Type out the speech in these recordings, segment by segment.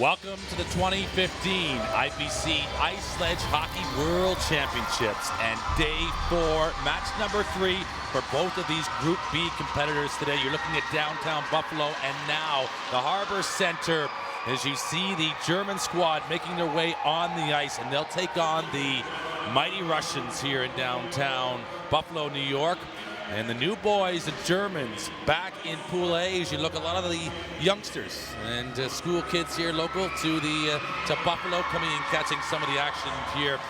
Welcome to the 2015 IPC Ice Sledge Hockey World Championships and day 4, match number 3 for both of these Group B competitors today. You're looking at downtown Buffalo and now the Harbor Center as you see the German squad making their way on the ice, and they'll take on the mighty Russians here in downtown Buffalo, New York. And the new boys, the Germans, back in Pool A. As you look, a lot of the youngsters and school kids here local to Buffalo coming and catching some of the action here.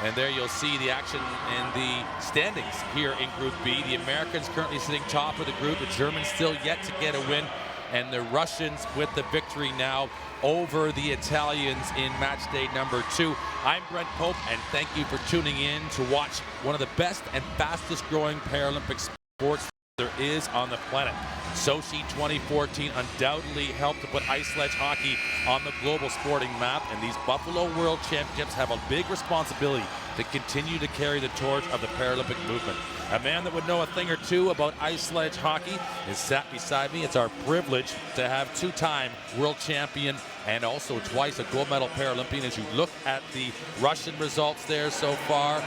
And there you'll see the action and the standings here in Group B. The Americans currently sitting top of the group. The Germans still yet to get a win. And the Russians with the victory now over the Italians in match day number 2. I'm Brent Pope, and thank you for tuning in to watch one of the best and fastest growing Paralympic sports there is on the planet. Sochi 2014 undoubtedly helped to put ice sledge hockey on the global sporting map, and these Buffalo World Championships have a big responsibility to continue to carry the torch of the Paralympic movement. A man that would know a thing or two about ice sledge hockey is sat beside me. It's our privilege to have two-time world champion and also twice a gold medal Paralympian. As you look at the Russian results there so far,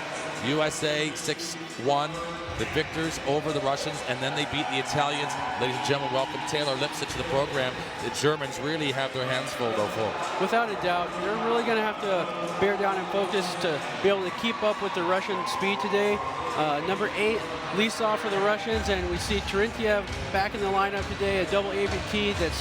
USA 6-1, the victors over the Russians, and then they beat the Italians. Ladies and gentlemen, welcome Taylor Lipsett to the program. The Germans really have their hands full, though, full. Without a doubt, they're really going to have to bear down and focus to be able to keep up with the Russian speed today. Number 8, Lisov for the Russians, and we see Terentiev back in the lineup today, a double APT that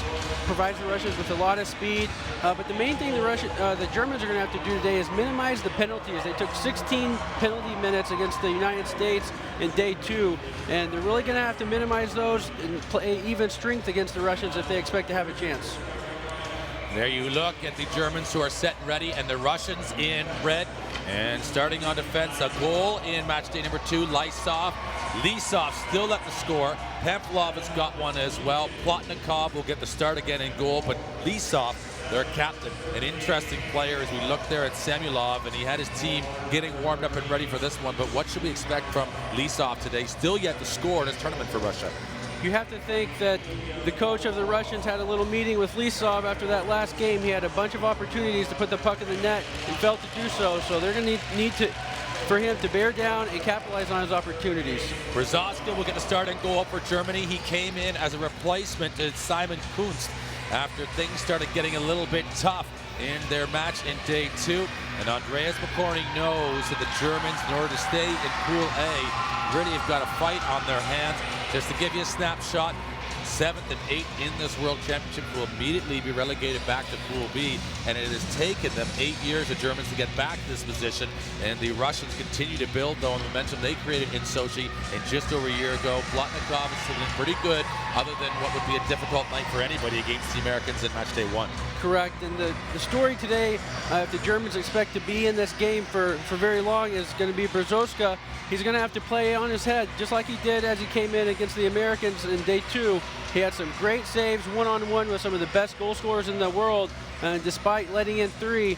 provides the Russians with a lot of speed. But the main thing the Germans are going to have to do today is minimize the penalties. They took 16 penalty minutes against the United States in day 2, and they're really going to have to minimize those and play even strength against the Russians if they expect to have a chance. There you look at the Germans who are set and ready, and the Russians in red. And starting on defense, a goal in match day number 2, Lisov still at the score. Pamplov has got one as well. Plotnikov will get the start again in goal, but Lisov, their captain, an interesting player as we look there at Samulov, and he had his team getting warmed up and ready for this one. But what should we expect from Lisov today? Still yet to score in this tournament for Russia. You have to think that the coach of the Russians had a little meeting with Lisov after that last game. He had a bunch of opportunities to put the puck in the net and failed to do so. So they're going to need for him to bear down and capitalize on his opportunities. Brzoska will get the start and goal for Germany. He came in as a replacement to Simon Kunst after things started getting a little bit tough in their match in day 2. And Andreas McCorney knows that the Germans, in order to stay in Pool A, really have got a fight on their hands. Just to give you a snapshot, 7th and 8th in this World Championship will immediately be relegated back to Pool B, and it has taken them 8 years, the Germans, to get back to this position, and the Russians continue to build, though, on the momentum they created in Sochi and just over a year ago. Plotnikov is sitting pretty good, other than what would be a difficult night for anybody against the Americans in match day 1. Correct, and the story today, if the Germans expect to be in this game for very long, is going to be Brzoska. He's going to have to play on his head, just like he did as he came in against the Americans in day 2. He had some great saves one-on-one with some of the best goal scorers in the world, and despite letting in 3,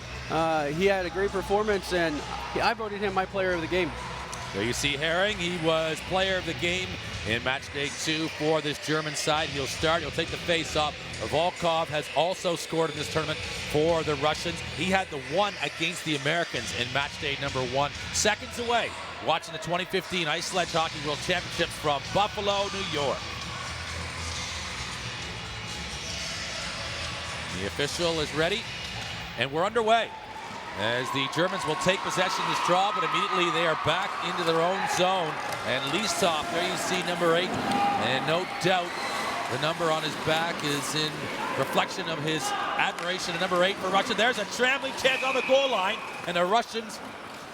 he had a great performance, and I voted him my player of the game. There you see Herring. He was player of the game in match day 2 for this German side. He'll start. He'll take the face-off. Volkov has also scored in this tournament for the Russians. He had the one against the Americans in match day number 1. Seconds away, watching the 2015 Ice Sledge Hockey World Championships from Buffalo, New York. The official is ready, and we're underway as the Germans will take possession of this draw, but immediately they are back into their own zone. And Lisov, there you see number 8, and no doubt the number on his back is in reflection of his admiration of number 8 for Russia. There's a scrambling chance on the goal line, and the Russians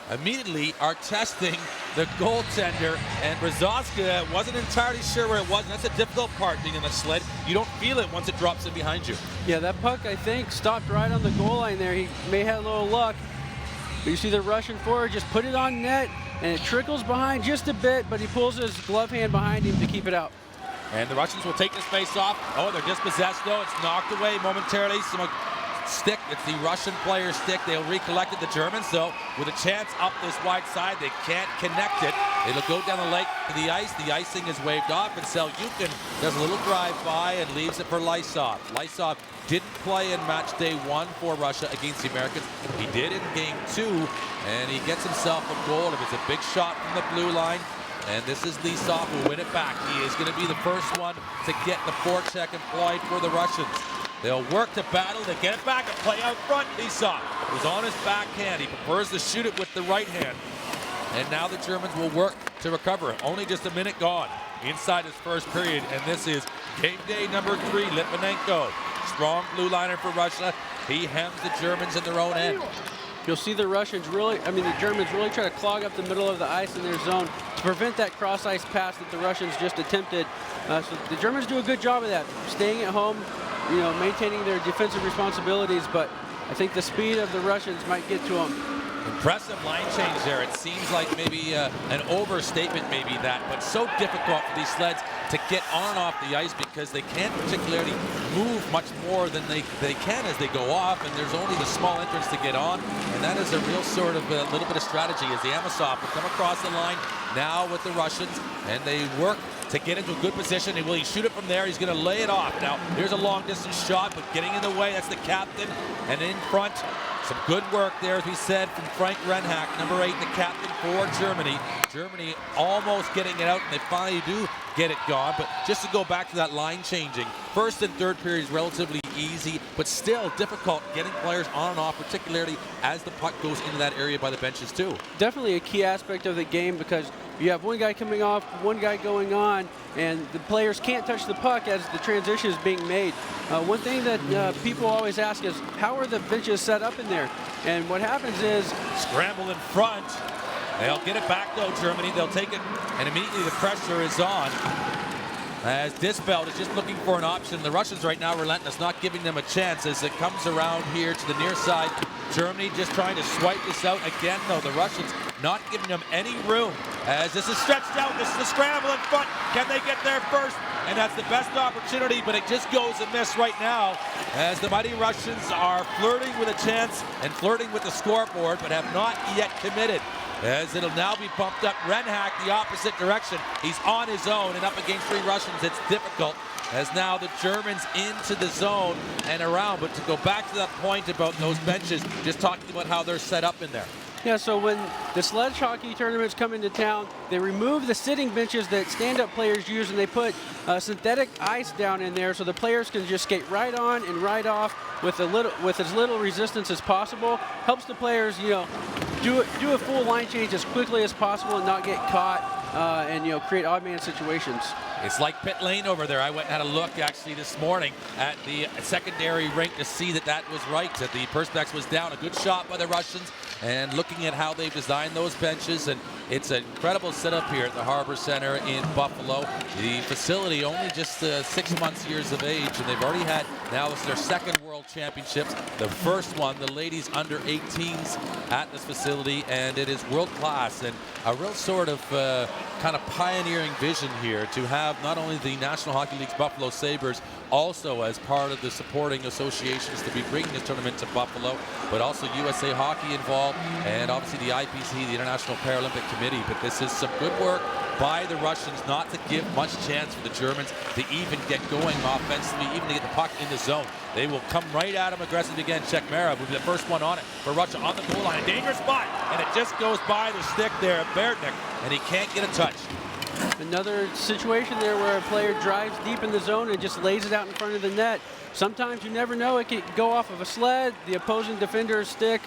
immediately are testing the goaltender, and Brzoska wasn't entirely sure where it was, and that's a difficult part being in the sled. You don't feel it once it drops in behind you. Yeah, that puck, I think, stopped right on the goal line there. He may have a little luck, but you see the Russian forward just put it on net, and it trickles behind just a bit, but he pulls his glove hand behind him to keep it out. And the Russians will take this face off. Oh, they're dispossessed, though. It's knocked away momentarily. stick. It's the Russian player's stick. They'll recollect it. The Germans, though, with a chance up this wide side, they can't connect it. It'll go down the lake to the ice. The icing is waved off, and Selyukhin does a little drive-by and leaves it for Lysov. Lysov didn't play in match day 1 for Russia against the Americans. He did in game 2, and he gets himself a goal. It was a big shot from the blue line. And this is Lysov who win it back. He is going to be the first one to get the forecheck employed for the Russians. They'll work to battle, they get it back and play out front. Lysov was on his backhand. He prefers to shoot it with the right hand. And now the Germans will work to recover. Only just a minute gone inside his first period. And this is game day number 3, Litvinenko. Strong blue liner for Russia. He hems the Germans in their own end. You'll see the Germans really try to clog up the middle of the ice in their zone to prevent that cross-ice pass that the Russians just attempted. So the Germans do a good job of that, staying at home, maintaining their defensive responsibilities, but I think the speed of the Russians might get to them. Impressive line change there. It seems like maybe an overstatement, maybe that, but so difficult for these sleds to get on and off the ice because they can't particularly move much more than they can as they go off, and there's only the small entrance to get on, and that is a real sort of a little bit of strategy as the Amosov will come across the line now with the Russians, and they work to get into a good position. And will he shoot it from there? He's going to lay it off. Now, here's a long distance shot, but getting in the way, that's the captain, and in front, some good work there, as we said, from Frank Renhack, number 8, the captain for Germany. Germany almost getting it out, and they finally do get it gone. But just to go back to that line changing, first and third period is relatively easy, but still difficult getting players on and off, particularly as the puck goes into that area by the benches too. Definitely a key aspect of the game because you have one guy coming off, one guy going on, and the players can't touch the puck as the transition is being made. One thing that people always ask is, how are the benches set up in there? And what happens is... Scramble in front. They'll get it back though, Germany. They'll take it, and immediately the pressure is on. As Disbelt is just looking for an option. The Russians right now relentless, not giving them a chance as it comes around here to the near side. Germany just trying to swipe this out again, though. The Russians not giving them any room as this is stretched out. This is the scramble in front. Can they get there first? And that's the best opportunity, but it just goes amiss right now as the mighty Russians are flirting with a chance and flirting with the scoreboard, but have not yet committed. As it'll now be bumped up. Renhack the opposite direction. He's on his own and up against 3 Russians. It's difficult as now the Germans into the zone and around. But to go back to that point about those benches, just talking about how they're set up in there. Yeah, so when the sledge hockey tournaments come into town, they remove the sitting benches that stand-up players use, and they put synthetic ice down in there so the players can just skate right on and right off with as little resistance as possible. Helps the players, do a full line change as quickly as possible and not get caught and create odd man situations. It's like pit lane over there. I went and had a look actually this morning at the secondary rink to see that was right, that the Perspex was down. A good shot by the Russians, and looking at how they've designed those benches, and it's an incredible setup here at the Harbor Center in Buffalo. The facility only just 6 years of age, and they've already had, now it's their second World Championships. The first one, the ladies under 18s at this facility, and it is world class and a real sort of kind of pioneering vision here to have not only the National Hockey League's Buffalo Sabres also as part of the supporting associations to be bringing this tournament to Buffalo, but also USA Hockey involved, and obviously the IPC, the International Paralympic Committee. But this is some good work by the Russians not to give much chance for the Germans to even get going offensively, even to get the puck in the zone. They will come right at him aggressively again. Czechmera will be the first one on it for Russia on the goal line. A dangerous spot, and it just goes by the stick there of Bertnik, and he can't get a touch. Another situation there where a player drives deep in the zone and just lays it out in front of the net. Sometimes you never know, it could go off of a sled, the opposing defender's stick.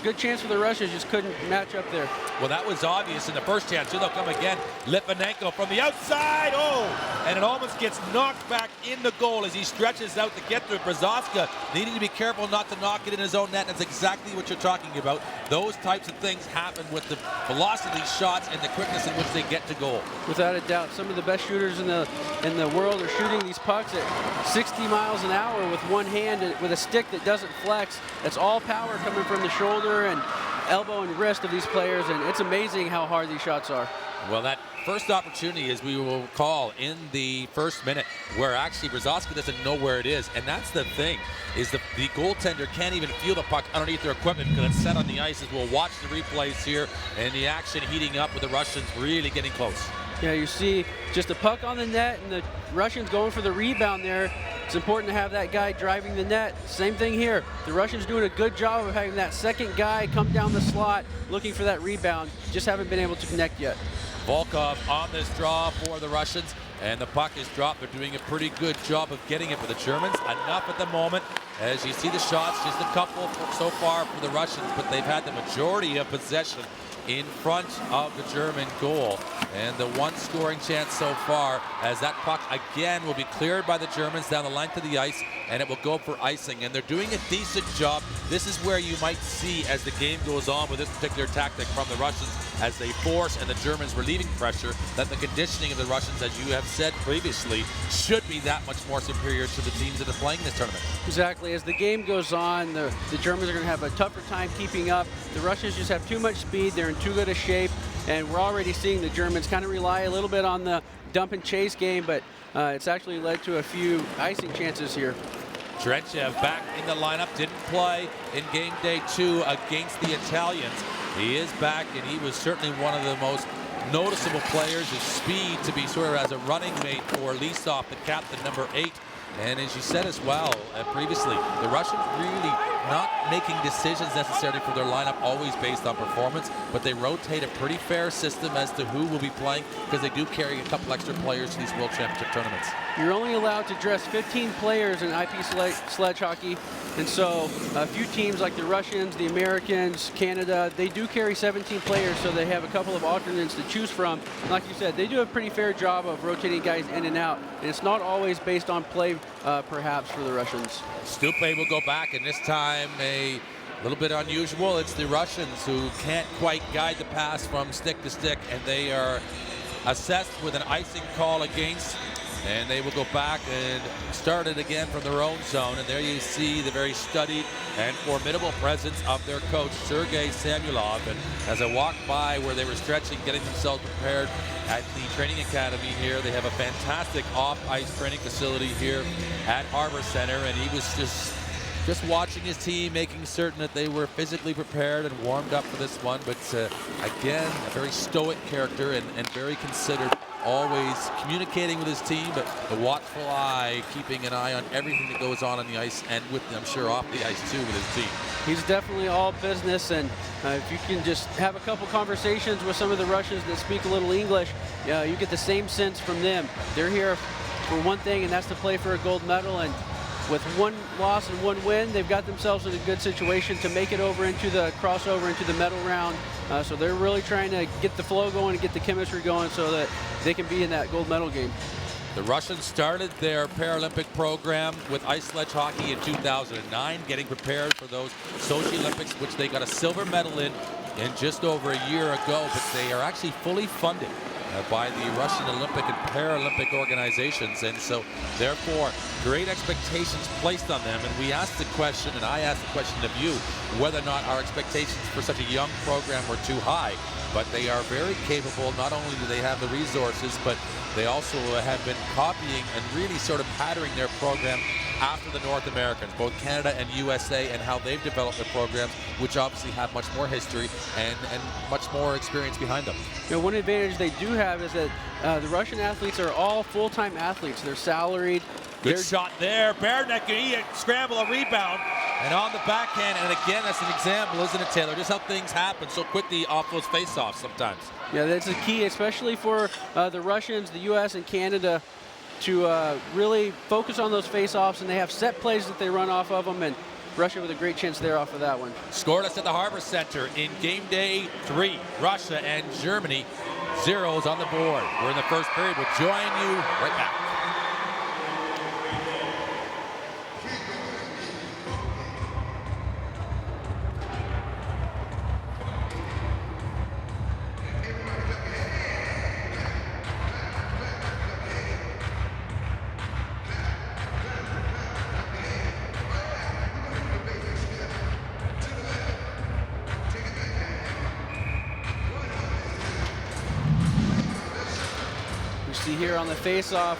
Good chance for the Russians, just couldn't match up there. Well, that was obvious in the first chance. Here they'll come again. Litvinenko from the outside. Oh, and it almost gets knocked back in the goal as he stretches out to get through. Brazaska needing to be careful not to knock it in his own net. That's exactly what you're talking about. Those types of things happen with the velocity of these shots and the quickness in which they get to goal. Without a doubt, some of the best shooters in the world are shooting these pucks at 60 miles an hour with one hand, with a stick that doesn't flex. That's all power coming from the shoulder and elbow and wrist of these players, and it's amazing how hard these shots are. Well, that first opportunity, as we will call, in the first minute, where actually Brzezowski doesn't know where it is. And that's the thing, is the goaltender can't even feel the puck underneath their equipment because it's set on the ice. As we'll watch the replays here, and the action heating up with the Russians really getting close. Yeah, you see just a puck on the net and the Russians going for the rebound there. It's important to have that guy driving the net. Same thing here. The Russians doing a good job of having that second guy come down the slot looking for that rebound. Just haven't been able to connect yet. Volkov on this draw for the Russians, and the puck is dropped. They're doing a pretty good job of getting it for the Germans. Enough at the moment. As you see the shots, just a couple so far for the Russians, but they've had the majority of possession in front of the German goal. And the one scoring chance so far, as that puck again will be cleared by the Germans down the length of the ice, and it will go for icing. And they're doing a decent job. This is where you might see, as the game goes on with this particular tactic from the Russians, as they force and the Germans relieving pressure, that the conditioning of the Russians, as you have said previously, should be that much more superior to the teams that are playing this tournament. Exactly. As the game goes on, the Germans are going to have a tougher time keeping up. The Russians just have too much speed. They're in too good a shape, and we're already seeing the Germans kind of rely a little bit on the dump and chase game, but it's actually led to a few icing chances here. Trentyev back in the lineup, didn't play in game day 2 against the Italians. He is back, and he was certainly one of the most noticeable players. His speed to be sort of as a running mate for Lisov, the captain, number 8. And as you said as well previously, the Russians really not making decisions necessarily for their lineup always based on performance, but they rotate a pretty fair system as to who will be playing, because they do carry a couple extra players to these World Championship tournaments. You're only allowed to dress 15 players in IPC sledge hockey, and so a few teams like the Russians, the Americans, Canada, they do carry 17 players, so they have a couple of alternates to choose from. And like you said, they do a pretty fair job of rotating guys in and out, and it's not always based on play, perhaps, for the Russians. Stupe will go back, and this time a little bit unusual. It's the Russians who can't quite guide the pass from stick to stick, and they are assessed with an icing call against. And they will go back and start it again from their own zone. And there you see the very studied and formidable presence of their coach, Sergei Samulov. And as I walked by where they were stretching, getting themselves prepared at the training academy here, they have a fantastic off-ice training facility here at Harbor Center. And he was just watching his team, making certain that they were physically prepared and warmed up for this one. But again, a very stoic character and very considered, always communicating with his team, but the watchful eye, keeping an eye on everything that goes on the ice, and with, I'm sure, off the ice too with his team. He's definitely all business, and if you can just have a couple conversations with some of the Russians that speak a little English, you get the same sense from them. They're here for one thing, and that's to play for a gold medal, and with one loss and one win, they've got themselves in a good situation to make it over into the crossover into the medal round. So they're really trying to get the flow going and get the chemistry going so that they can be in that gold medal game. The Russians started their Paralympic program with ice sledge hockey in 2009, getting prepared for those Sochi Olympics, which they got a silver medal in just over a year ago, but they are actually fully funded by the Russian Olympic and Paralympic organizations, and so therefore great expectations placed on them. And we asked the question, and I asked the question of you, whether or not our expectations for such a young program were too high. But they are very capable. Not only do they have the resources, but they also have been copying and really sort of patterning their program after the North Americans, both Canada and USA, and how they've developed their programs, which obviously have much more history and much more experience behind them. You know, one advantage they do have is that the Russian athletes are all full-time athletes. They're salaried. Good shot there. Bareneck, he scramble a rebound. And on the backhand, and again, that's an example, isn't it, Taylor? Just how things happen so quickly off those face-offs sometimes. Yeah, that's the key, especially for the Russians, the U.S., and Canada, to really focus on those face-offs, and they have set plays that they run off of them, and Russia with a great chance there off of that one. Scoreless at the Harbor Center in game day 3. Russia and Germany, zeros on the board. We're in the first period. We'll join you right back. on the face-off.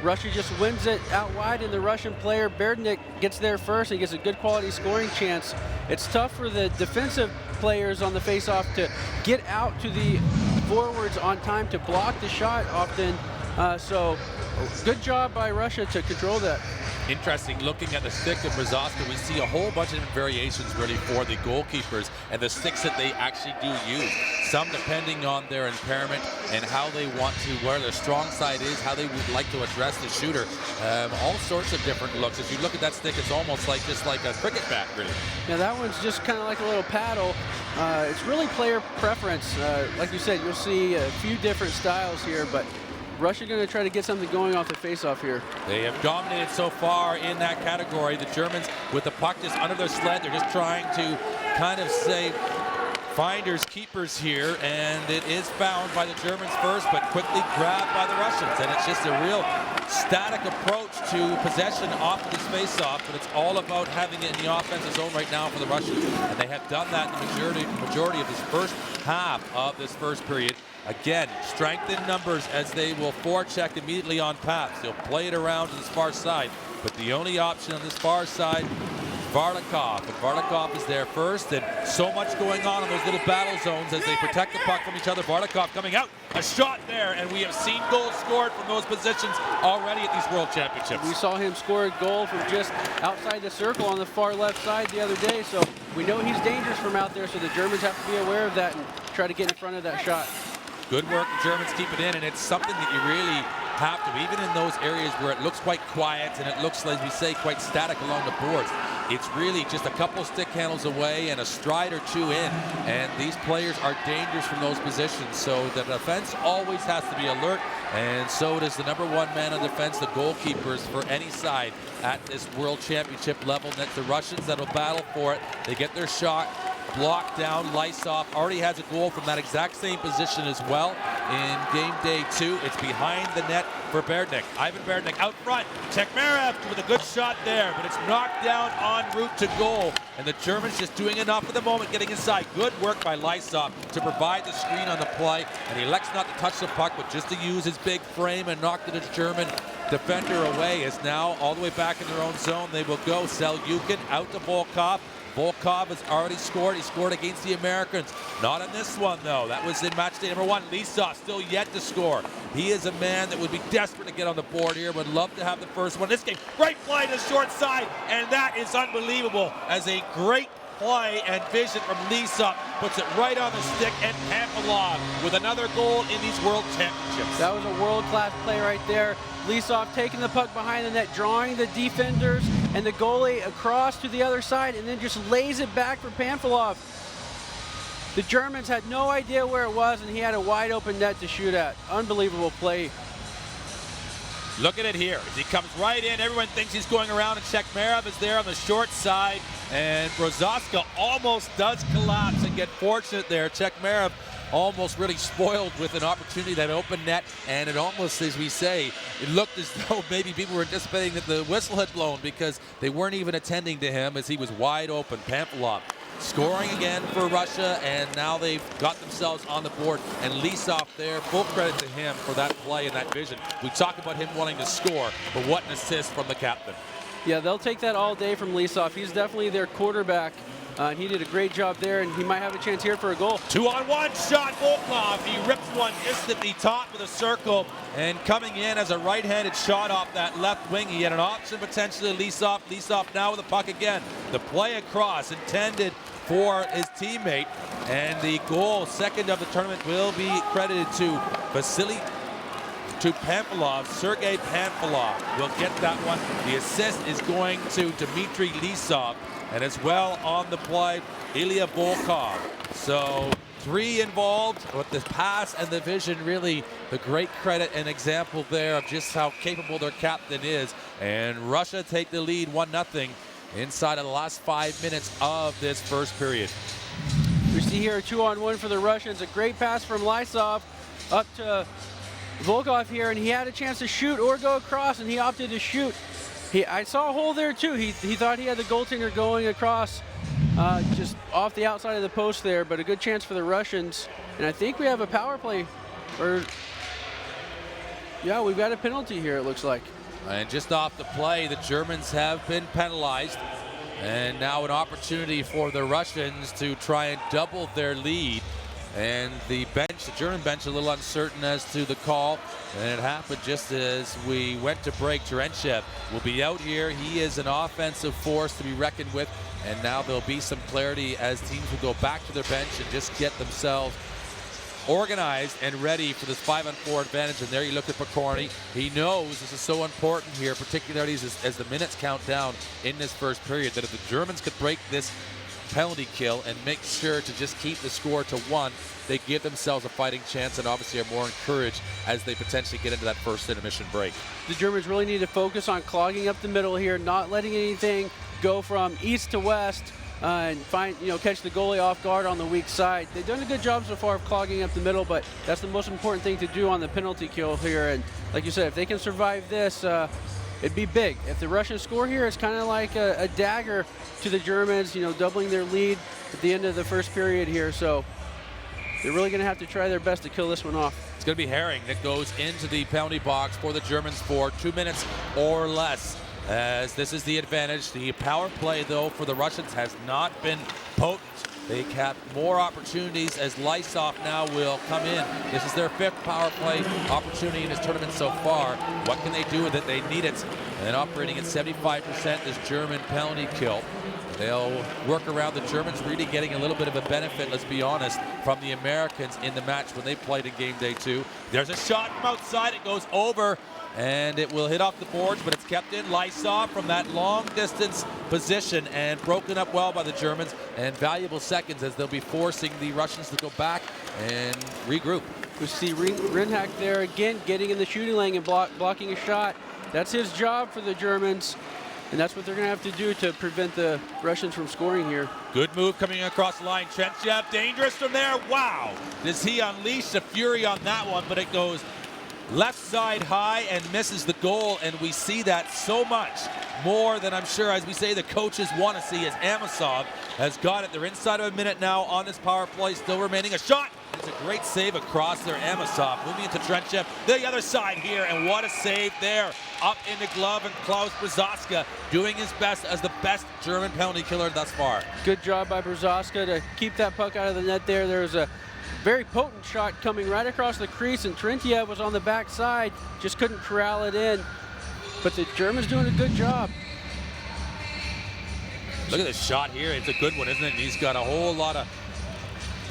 Russia just wins it out wide, and the Russian player, Berdinik, gets there first and gets a good quality scoring chance. It's tough for the defensive players on the face-off to get out to the forwards on time to block the shot often. So good job by Russia to control that. Interesting, looking at the stick of Brzozowska, we see a whole bunch of different variations really for the goalkeepers and the sticks that they actually do use. Some depending on their impairment and how they want to, where their strong side is, how they would like to address the shooter. All sorts of different looks. As you look at that stick, it's almost like just like a cricket bat, really. Yeah, that one's just kind of like a little paddle. It's really player preference. Like you said, you'll see a few different styles here, but Russia going to try to get something going off the face-off here. They have dominated so far in that category. The Germans with the puck just under their sled. They're just trying to kind of say finders, keepers here, and it is found by the Germans first, but quickly grabbed by the Russians. And it's just a real static approach to possession off of this face-off, but it's all about having it in the offensive zone right now for the Russians. And they have done that in the majority of this first half of this first period. Again, strength in numbers as they will forecheck immediately on paths. They'll play it around to this far side, but the only option on this far side, Varlikov. And Varlikov is there first, and so much going on in those little battle zones as they protect the puck from each other. Varlikov coming out, a shot there, and we have seen goals scored from those positions already at these World Championships. We saw him score a goal from just outside the circle on the far left side the other day, so we know he's dangerous from out there, so the Germans have to be aware of that and try to get in front of that shot. Good work, the Germans keep it in, and it's something that you really have to, even in those areas where it looks quite quiet and it looks, as we say, quite static along the boards. It's really just a couple stick handles away and a stride or two in, and these players are dangerous from those positions. So the defense always has to be alert, and so does the #1 man on defense, the goalkeepers for any side at this World Championship level. And it's the Russians that'll battle for it. They get their shot blocked down. Lysov already has a goal from that exact same position as well in game day 2. It's behind the net for Berdinik. Ivan Berdinik out front. Chekmerev with a good shot there, but it's knocked down en route to goal. And the Germans just doing enough at the moment, getting inside. Good work by Lysov to provide the screen on the play. And he elects not to touch the puck, but just to use his big frame and knock the German defender away. As now all the way back in their own zone, they will go. Selyukin out to Volkov. Volkov has already scored. He scored against the Americans. Not on this one, though. That was in match day #1. Lysov still yet to score. He is a man that would be desperate to get on the board here. Would love to have the first one. This game, great play to the short side, and that is unbelievable as a great play and vision from Lysov puts it right on the stick, and Pampelov with another goal in these World Championships. That was a world-class play right there. Lysov taking the puck behind the net, drawing the defenders and the goalie across to the other side, and then just lays it back for Pampelov. The Germans had no idea where it was, and he had a wide open net to shoot at. Unbelievable play. Look at it here. As he comes right in, everyone thinks he's going around, and Chekmerev is there on the short side, and Brzozowska almost does collapse and get fortunate there. Chekmerev almost really spoiled with an opportunity, that open net, and it almost, as we say, it looked as though maybe people were anticipating that the whistle had blown because they weren't even attending to him as he was wide open. Pampelov scoring again for Russia, and now they've got themselves on the board, and Lysov there, full credit to him for that play and that vision. We talk about him wanting to score, but what an assist from the captain. Yeah, they'll take that all day from Lysov. He's definitely their quarterback. And he did a great job there, and he might have a chance here for a goal. 2-on-1 shot, Volkov. He rips one just at the top of the circle, and coming in as a right-handed shot off that left wing. He had an option potentially, Lysov. Lysov now with the puck again. The play across intended for his teammate, and the goal, second of the tournament, will be credited to Pampelov. Sergei Pampelov will get that one. The assist is going to Dmitry Lysov. And as well on the play, Ilya Volkov. So 3 involved with the pass and the vision, really the great credit and example there of just how capable their captain is. And Russia take the lead 1-0 inside of the last 5 minutes of this first period. We see here a 2-on-1 for the Russians. A great pass from Lysov up to Volkov here, and he had a chance to shoot or go across, and he opted to shoot. I saw a hole there too. He thought he had the goaltender going across just off the outside of the post there, but a good chance for the Russians. And I think we have a power play. Yeah, we've got a penalty here, it looks like. And just off the play, the Germans have been penalized. And now an opportunity for the Russians to try and double their lead. And the bench, the German bench, a little uncertain as to the call. And it happened just as we went to break. Terentiev will be out here. He is an offensive force to be reckoned with. And now there'll be some clarity as teams will go back to their bench and just get themselves organized and ready for this 5-on-4 advantage. And there you look at Pokorny. He knows this is so important here, particularly as the minutes count down in this first period, that if the Germans could break this penalty kill and make sure to just keep the score to 1, they give themselves a fighting chance and obviously are more encouraged as they potentially get into that first intermission break. The Germans really need to focus on clogging up the middle here, not letting anything go from east to west and catch the goalie off guard on the weak side. They've done a good job so far of clogging up the middle, but that's the most important thing to do on the penalty kill here. And like you said, if they can survive this, it'd be big. If the Russians score here, it's kind of like a dagger to the Germans, doubling their lead at the end of the first period here. So they're really going to have to try their best to kill this one off. It's going to be Herring that goes into the penalty box for the Germans for 2 minutes or less, as this is the advantage. The power play, though, for the Russians has not been potent. They have more opportunities as Lysov now will come in. This is their 5th power play opportunity in this tournament so far. What can they do with it? They need it. And operating at 75%, this German penalty kill. They'll work around the Germans really getting a little bit of a benefit, let's be honest, from the Americans in the match when they played in game day 2. There's a shot from outside. It goes over. And it will hit off the boards, but it's kept in. Lysov from that long distance position and broken up well by the Germans, and valuable seconds as they'll be forcing the Russians to go back and regroup. We see Reinhak there again getting in the shooting lane and blocking a shot. That's his job for the Germans, and that's what they're going to have to do to prevent the Russians from scoring here. Good move coming across the line. Terentiev dangerous from there. Wow! Does he unleash the fury on that one, but it goes left side high and misses the goal, and we see that so much more than I'm sure, as we say, the coaches want to see, as Amosov has got it. They're inside of a minute now on this power play, still remaining. A shot! It's a great save across there. Amosov moving into Terentiev, the other side here, and what a save there. Up in the glove, and Klaus Brzoska doing his best as the best German penalty killer thus far. Good job by Brzoska to keep that puck out of the net there. There's a very potent shot coming right across the crease, and Terentiev was on the backside, just couldn't corral it in. But the Germans doing a good job. Look at this shot here. It's a good one, isn't it? And he's got a whole lot of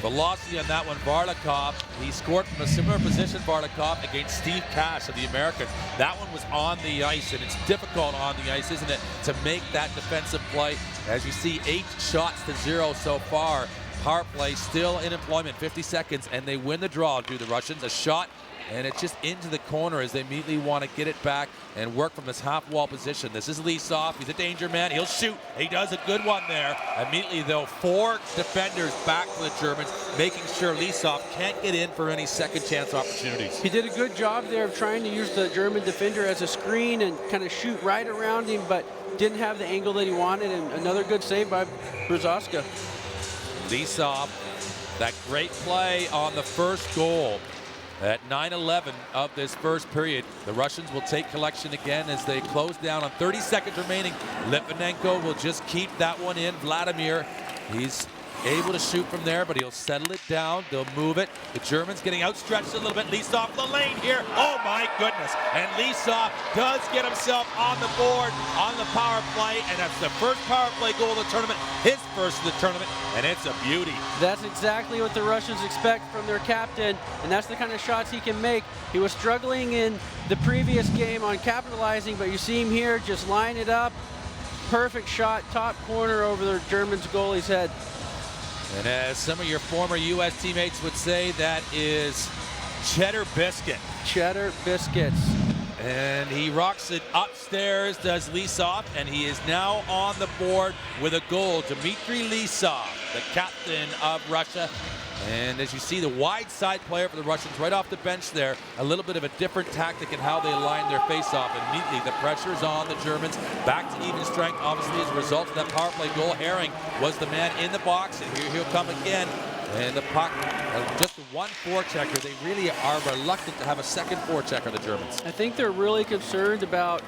velocity on that one. Varlikov, he scored from a similar position, Varlikov, against Steve Cash of the Americans. That one was on the ice, and it's difficult on the ice, isn't it, to make that defensive play. As you see, 8 shots to 0 so far. Power play still in employment, 50 seconds, and they win the draw, do the Russians. A shot, and it's just into the corner as they immediately want to get it back and work from this half-wall position. This is Lysov. He's a danger man. He'll shoot. He does a good one there. Immediately, though, 4 defenders back for the Germans, making sure Lysov can't get in for any second-chance opportunities. He did a good job there of trying to use the German defender as a screen and kind of shoot right around him, but didn't have the angle that he wanted, and another good save by Brzoska. Lysov, that great play on the first goal at 9:11 of this first period. The Russians will take collection again as they close down on 30 seconds remaining. Litvinenko will just keep that one in. Vladimir, he's able to shoot from there, but he'll settle it down. They'll move it. The Germans getting outstretched a little bit. Lysov the lane here. Oh my goodness. And Lysov does get himself on the board on the power play, and that's the first power play goal of the tournament, his first of the tournament, and it's a beauty. That's exactly what the Russians expect from their captain, and that's the kind of shots he can make. He was struggling in the previous game on capitalizing, but you see him here just line it up. Perfect shot, top corner over the Germans' goalie's head. And as some of your former U.S. teammates would say, that is cheddar biscuit. Cheddar biscuits. And he rocks it upstairs, does Lysov, and he is now on the board with a goal. Dmitry Lysov, the captain of Russia. And as you see, the wide side player for the Russians right off the bench there, a little bit of a different tactic in how they line their face-off. Immediately, the pressure's on the Germans. Back to even strength, obviously, as a result of that power play goal. Herring was the man in the box, and here he'll come again. And the puck, just one forechecker. They really are reluctant to have a second forechecker, the Germans. I think they're really concerned about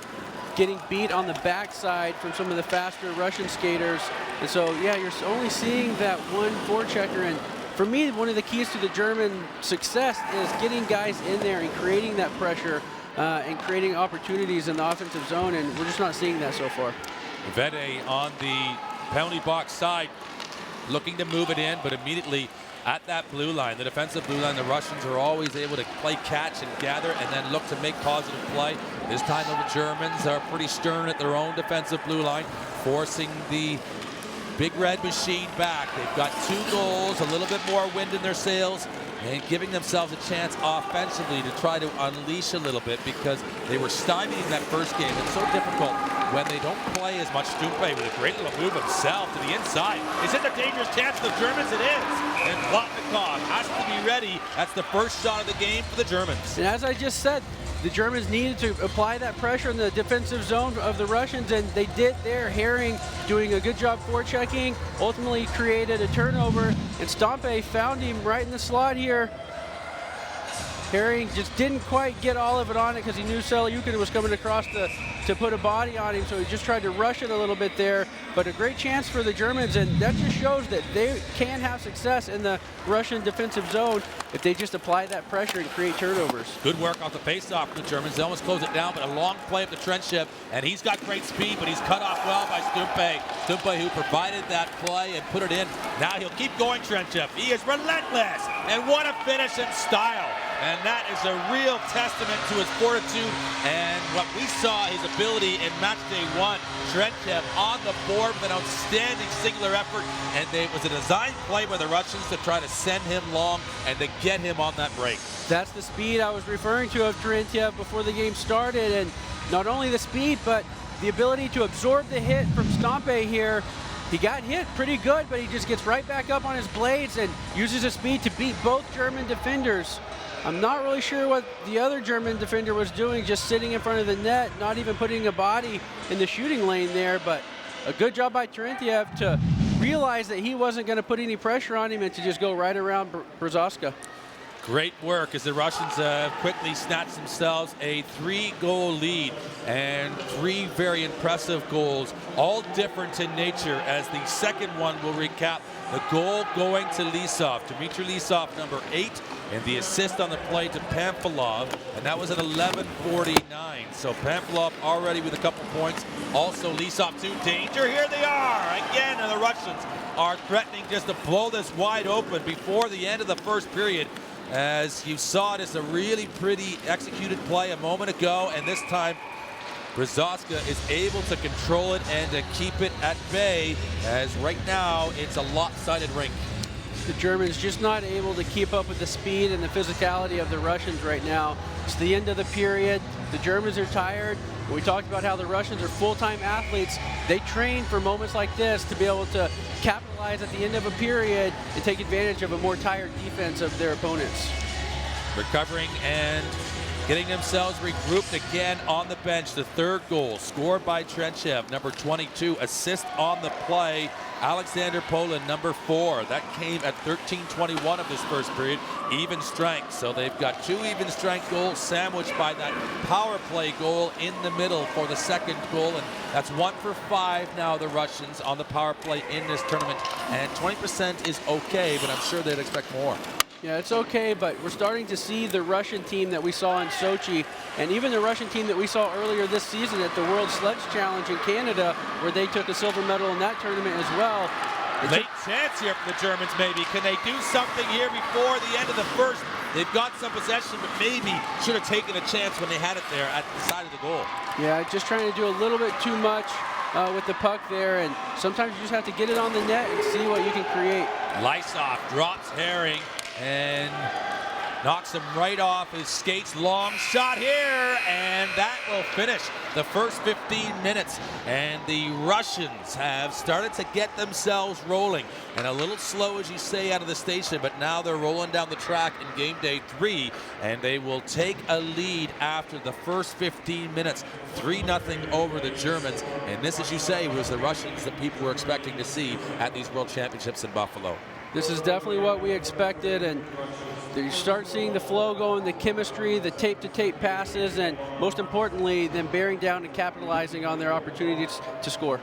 getting beat on the backside from some of the faster Russian skaters. And so, yeah, you're only seeing that one forechecker. And for me, one of the keys to the German success is getting guys in there and creating that pressure and creating opportunities in the offensive zone. And we're just not seeing that so far. Vede on the penalty box side, looking to move it in, but immediately at that blue line, the defensive blue line, the Russians are always able to play catch and gather and then look to make positive play. This time the Germans are pretty stern at their own defensive blue line, forcing the Big Red Machine back. They've got 2 goals, a little bit more wind in their sails, and giving themselves a chance offensively to try to unleash a little bit, because they were stymied in that first game. It's so difficult when they don't play as much. Stupe with a great little move himself to the inside. Is it a dangerous chance for the Germans? It is. And Plotnikov has to be ready. That's the first shot of the game for the Germans. And as I just said, the Germans needed to apply that pressure in the defensive zone of the Russians, and they did there. Herring doing a good job forechecking, ultimately created a turnover, and Stompe found him right in the slot here. Herring just didn't quite get all of it on it because he knew Selyukhin was coming across to put a body on him, so he just tried to rush it a little bit there. But a great chance for the Germans, and that just shows that they can have success in the Russian defensive zone if they just apply that pressure and create turnovers. Good work off the faceoff from the Germans. They almost close it down, but a long play up the Trenchev, and he's got great speed, but he's cut off well by Stupe. Stupe, who provided that play and put it in. Now he'll keep going, Trenchev. He is relentless, and what a finish in style. And that is a real testament to his fortitude and what we saw, his ability in match day 1. Trenchev on the board with an outstanding singular effort, and it was a design play by the Russians to try to send him long and to get him on that break. That's the speed I was referring to of Terentiev before the game started, and not only the speed, but the ability to absorb the hit from Stompe here. He got hit pretty good, but he just gets right back up on his blades and uses his speed to beat both German defenders. I'm not really sure what the other German defender was doing, just sitting in front of the net, not even putting a body in the shooting lane there, but a good job by Terentiev to realize that he wasn't going to put any pressure on him and to just go right around Brzoska. Great work as the Russians quickly snatched themselves a 3-goal lead, and 3 very impressive goals, all different in nature, as the second one will recap. The goal going to Lisov, Dmitry Lisov, number 8, and the assist on the play to Pamfilov, and that was at 11:49. So Pamfilov already with a couple points. Also Lisov to danger. Here they are again, and the Russians are threatening just to blow this wide open before the end of the first period. As you saw, just a really pretty executed play a moment ago, and this time Brzoska is able to control it and to keep it at bay, as right now it's a lopsided rink. The Germans just not able to keep up with the speed and the physicality of the Russians right now. It's the end of the period. The Germans are tired. We talked about how the Russians are full-time athletes. They train for moments like this to be able to capitalize at the end of a period and take advantage of a more tired defense of their opponents. Recovering and getting themselves regrouped again on the bench. The 3rd goal scored by Trenchev, number 22. Assist on the play, Alexander Poland, number 4. That came at 13:21 of this first period. Even strength. So they've got 2 even strength goals sandwiched by that power play goal in the middle for the 2nd goal. And that's 1 for 5 now, the Russians on the power play in this tournament. And 20% is okay, but I'm sure they'd expect more. Yeah, it's okay, but we're starting to see the Russian team that we saw in Sochi, and even the Russian team that we saw earlier this season at the World Sledge Challenge in Canada, where they took a silver medal in that tournament as well. Late chance here for the Germans, maybe. Can they do something here before the end of the first? They've got some possession, but maybe should have taken a chance when they had it there at the side of the goal. Yeah, just trying to do a little bit too much with the puck there, and sometimes you just have to get it on the net and see what you can create. Lysov drops Herring and knocks him right off his skates. Long shot here, and that will finish the first 15 minutes. And the Russians have started to get themselves rolling, and a little slow, as you say, out of the station, but now they're rolling down the track in game day 3, and they will take a lead after the first 15 minutes, 3-0 over the Germans. And this, as you say, was the Russians that people were expecting to see at these World Championships in Buffalo. This is definitely what we expected, and You start seeing the flow going, the chemistry, the tape-to-tape passes, and most importantly, them bearing down and capitalizing on their opportunities to score.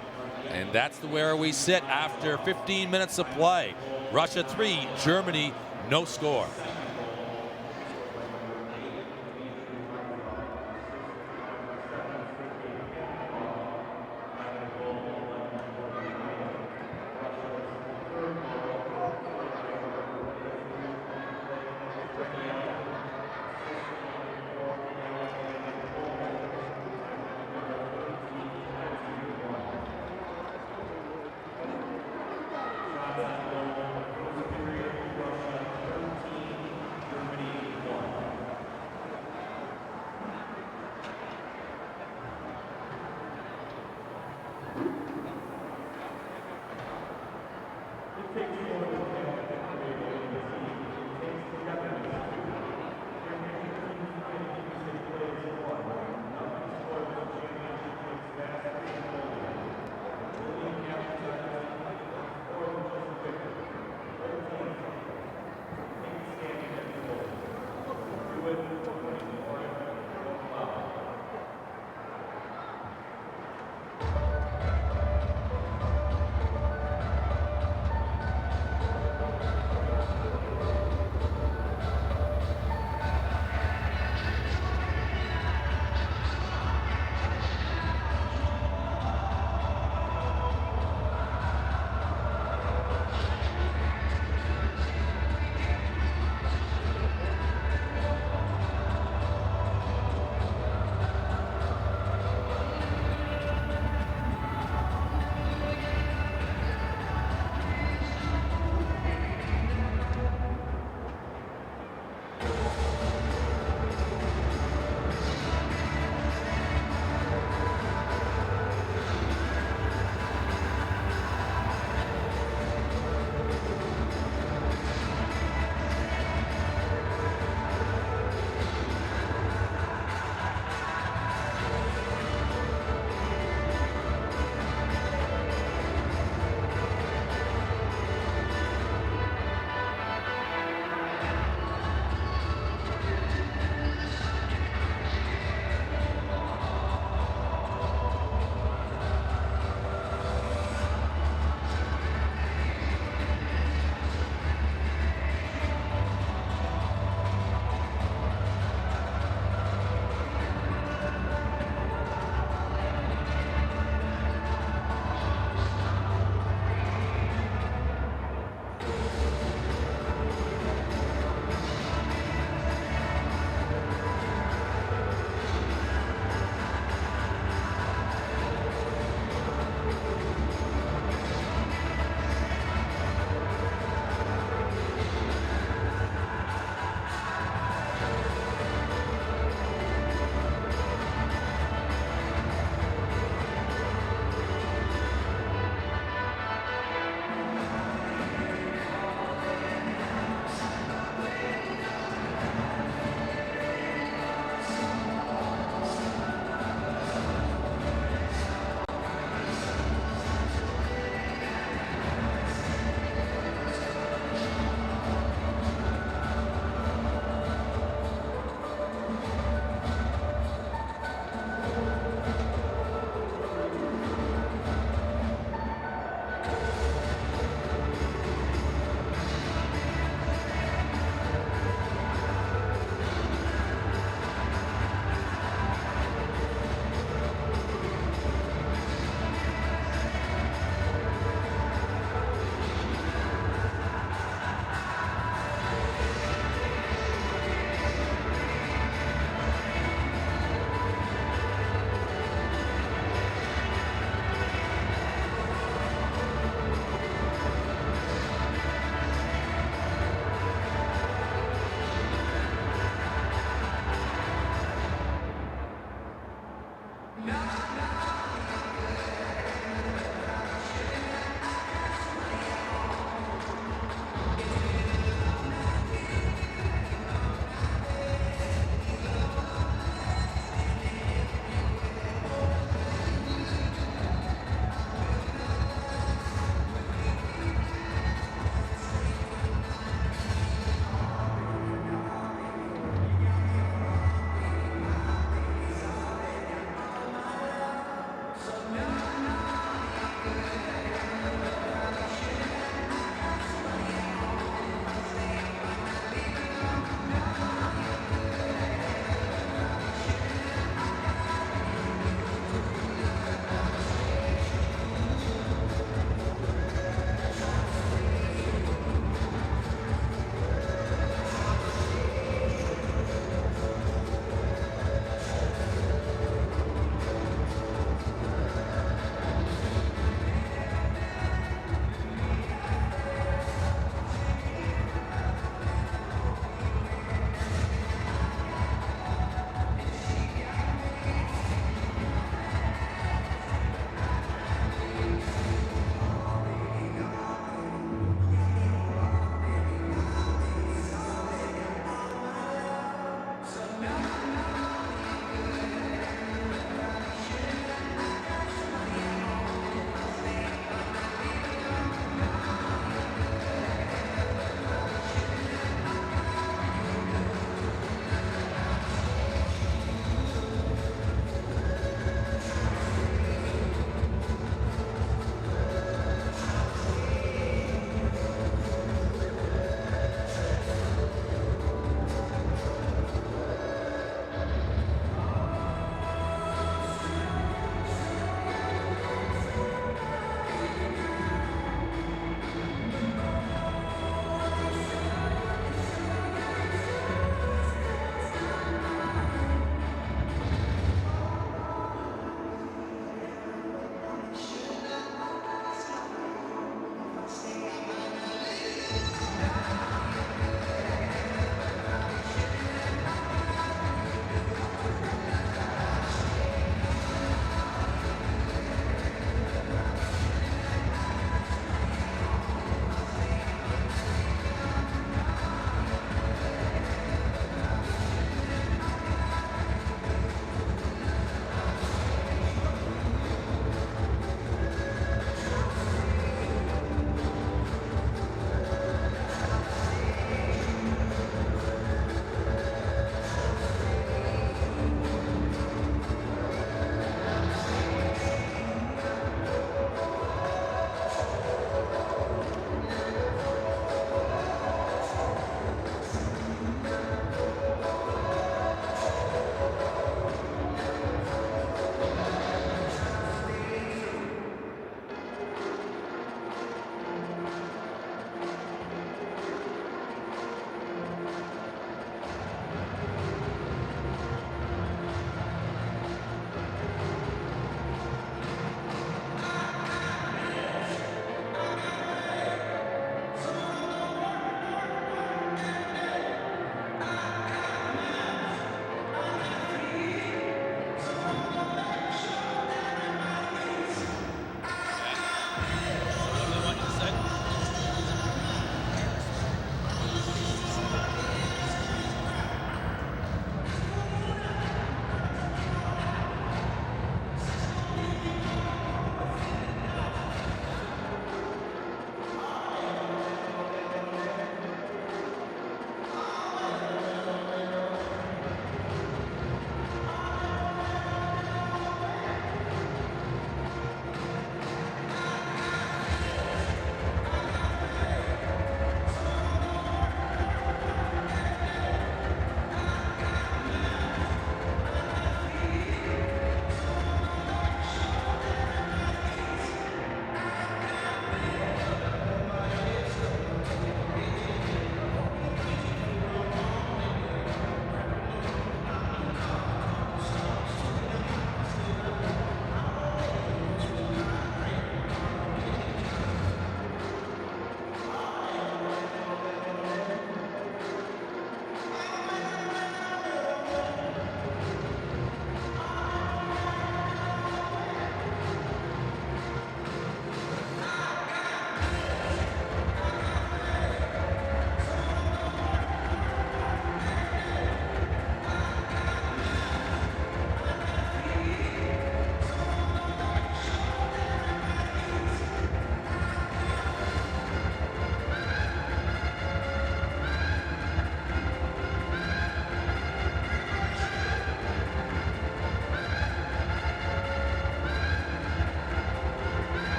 And that's where we sit after 15 minutes of play. Russia 3, Germany no score.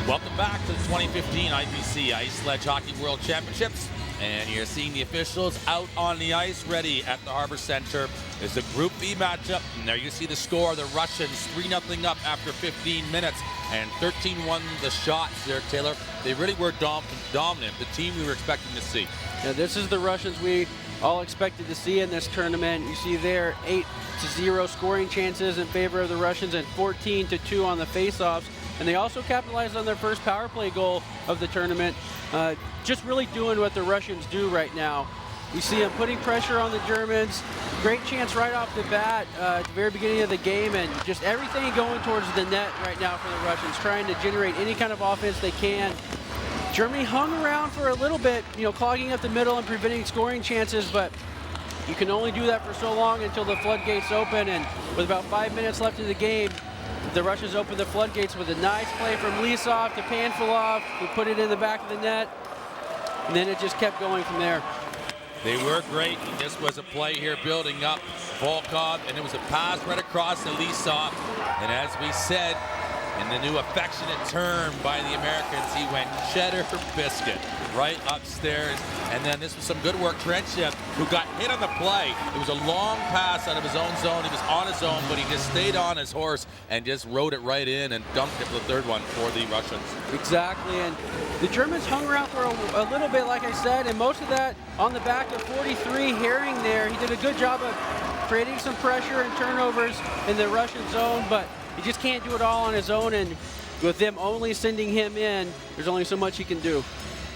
Welcome back to the 2015 IPC Ice Sledge Hockey World Championships. And you're seeing the officials out on the ice ready at the Harbor Center. It's a Group B matchup. And there you see the score. The Russians 3-0 up after 15 minutes. And 13-1 the shots there, Taylor. They really were dominant, the team we were expecting to see. Yeah, this is the Russians we all expected to see in this tournament. You see there 8-0 scoring chances in favor of the Russians and 14-2 on the faceoffs. And they also capitalized on their first power play goal of the tournament. Just really doing what the Russians do right now. We see them putting pressure on the Germans. Great chance right off the bat at the very beginning of the game, and just everything going towards the net right now for the Russians, trying to generate any kind of offense they can. Germany hung around for a little bit, clogging up the middle and preventing scoring chances, but you can only do that for so long until the floodgates open. And with about 5 minutes left in the game, the Russians opened the floodgates with a nice play from Lisov to Panfilov, who put it in the back of the net, and then it just kept going from there. They were great. This was a play here building up Volkov, and it was a pass right across to Lisov. And as we said, in the new affectionate term by the Americans, he went cheddar biscuit right upstairs. And then this was some good work. Trenchev, who got hit on the play. It was a long pass out of his own zone. He was on his own, but he just stayed on his horse and just rode it right in and dunked it for the third one for the Russians. Exactly, and the Germans hung around for a little bit, like I said, and most of that on the back of 43 Herring there. He did a good job of creating some pressure and turnovers in the Russian zone, but he just can't do it all on his own, and with them only sending him in, there's only so much he can do.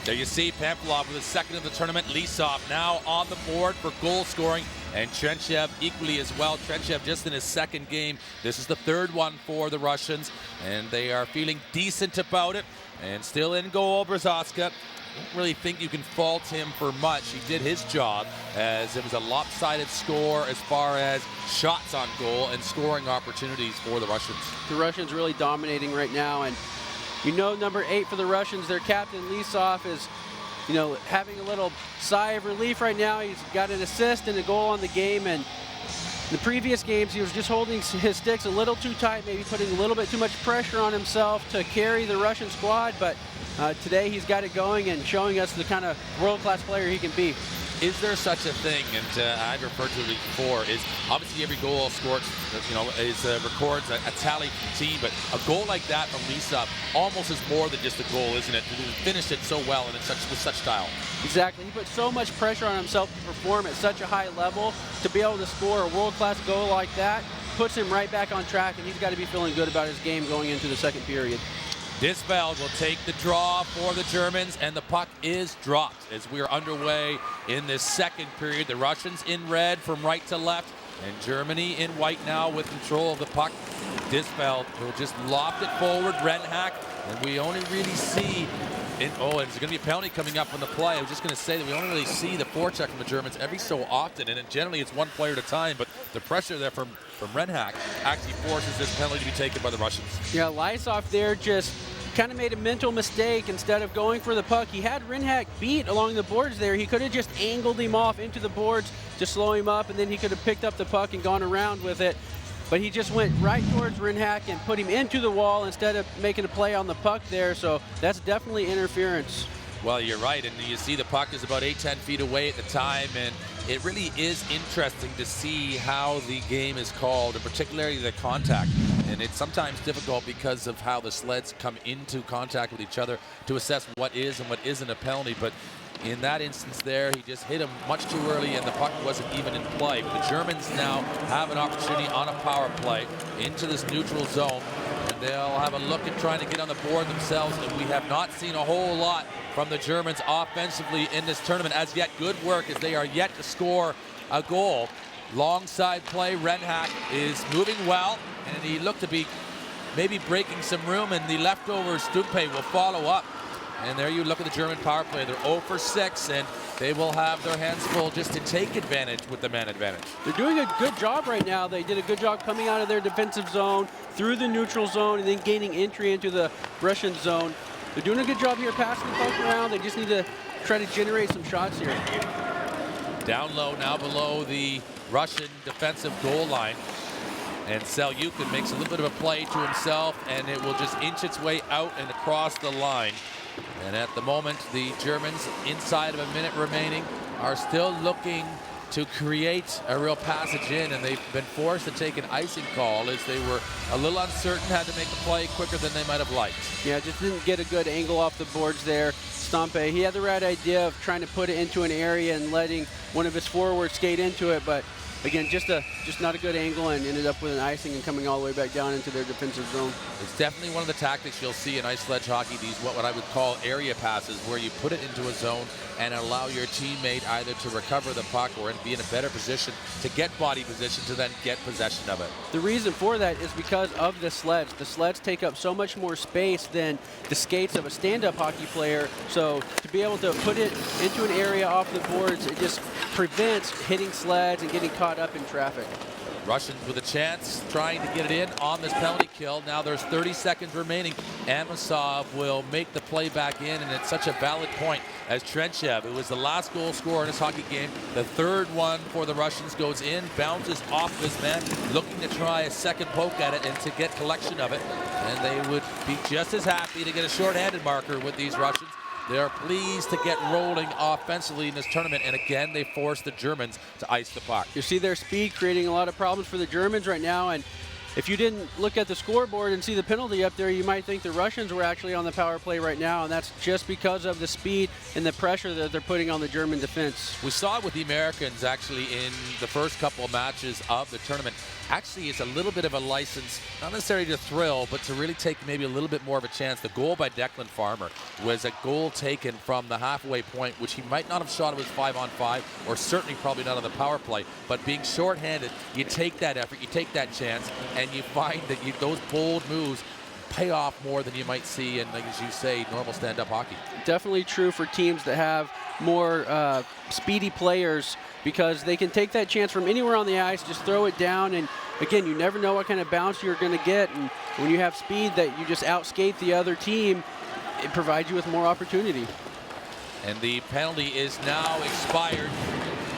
There you see Panfilov with the second of the tournament. Lisov now on the board for goal scoring, and Trenchev equally as well. Trenchev just in his second game. This is the third one for the Russians, and they are feeling decent about it. And still in goal, Brzoska. Don't really think you can fault him for much. He did his job, as it was a lopsided score as far as shots on goal and scoring opportunities for the Russians. The Russians really dominating right now, and number 8 for the Russians, their captain Lisov is, having a little sigh of relief right now. He's got an assist and a goal on the game, and the previous games he was just holding his sticks a little too tight, maybe putting a little bit too much pressure on himself to carry the Russian squad, but today he's got it going and showing us the kind of world-class player he can be. Is there such a thing, and I've referred to it before, is obviously every goal scored, records a tally for the team, but a goal like that from Lisov almost is more than just a goal, isn't it? He finished it so well and with such style. Exactly. He put so much pressure on himself to perform at such a high level. To be able to score a world-class goal like that puts him right back on track, and he's got to be feeling good about his game going into the second period. Disfeld will take the draw for the Germans, and the puck is dropped as we are underway in this second period. The Russians in red from right to left, and Germany in white now with control of the puck. Disfeld will just loft it forward. Renhack, and we only really see and there's going to be a penalty coming up on the play. I was just going to say that we only really see the forecheck from the Germans every so often, and generally it's one player at a time, but the pressure there from Renhack actually forces this penalty to be taken by the Russians. Yeah, Lysov there just kind of made a mental mistake. Instead of going for the puck, he had Renhack beat along the boards there. He could have just angled him off into the boards to slow him up, and then he could have picked up the puck and gone around with it. But he just went right towards Renhack and put him into the wall instead of making a play on the puck there. So that's definitely interference. Well, you're right, and you see the puck is about 8-10 feet away at the time, and it really is interesting to see how the game is called, and particularly the contact. And it's sometimes difficult because of how the sleds come into contact with each other to assess what is and what isn't a penalty. But in that instance there, he just hit him much too early, and the puck wasn't even in play. But the Germans now have an opportunity on a power play into this neutral zone, and they'll have a look at trying to get on the board themselves. And we have not seen a whole lot from the Germans offensively in this tournament as yet. Good work as they are yet to score a goal. Long side play. Renhack is moving well, and he looked to be maybe breaking some room, and the leftover Stumpe will follow up. And there you look at the German power play. They're 0 for 6, and they will have their hands full just to take advantage with the man advantage. They're doing a good job right now. They did a good job coming out of their defensive zone, through the neutral zone, and then gaining entry into the Russian zone. They're doing a good job here passing the puck around. They just need to try to generate some shots here. Down low now below the Russian defensive goal line. And Selyukhin makes a little bit of a play to himself, and it will just inch its way out and across the line. And at the moment, the Germans, inside of a minute remaining, are still looking to create a real passage in, and they've been forced to take an icing call as they were a little uncertain, had to make the play quicker than they might have liked. Yeah, just didn't get a good angle off the boards there. Stompe, he had the right idea of trying to put it into an area and letting one of his forwards skate into it, but again, just not a good angle, and ended up with an icing and coming all the way back down into their defensive zone. It's definitely one of the tactics you'll see in ice sledge hockey, these what I would call area passes, where you put it into a zone and allow your teammate either to recover the puck or be in a better position to get body position to then get possession of it. The reason for that is because of the sleds. The sleds take up so much more space than the skates of a stand-up hockey player, so to be able to put it into an area off the boards, it just prevents hitting sleds and getting caught up in traffic. Russians with a chance, trying to get it in on this penalty kill. Now there's 30 seconds remaining. Amasov will make the play back in, and it's such a valid point as Trentchev, who was the last goal scorer in this hockey game, the third one for the Russians, goes in, bounces off his man, looking to try a second poke at it and to get collection of it. And they would be just as happy to get a shorthanded marker with these Russians. They are pleased to get rolling offensively in this tournament, and again, they force the Germans to ice the puck. You see their speed creating a lot of problems for the Germans right now, and if you didn't look at the scoreboard and see the penalty up there, you might think the Russians were actually on the power play right now, and that's just because of the speed and the pressure that they're putting on the German defense. We saw it with the Americans actually in the first couple of matches of the tournament. Actually, it's a little bit of a license, not necessarily to thrill, but to really take maybe a little bit more of a chance. The goal by Declan Farmer was a goal taken from the halfway point, which he might not have shot with 5-on-5, or certainly probably not on the power play. But being shorthanded, you take that effort, you take that chance, and you find that those bold moves pay off more than you might see in, like as you say, normal stand-up hockey. Definitely true for teams that have more speedy players, because they can take that chance from anywhere on the ice, just throw it down, and again, you never know what kind of bounce you're going to get, and when you have speed that you just outskate the other team, it provides you with more opportunity. And the penalty is now expired,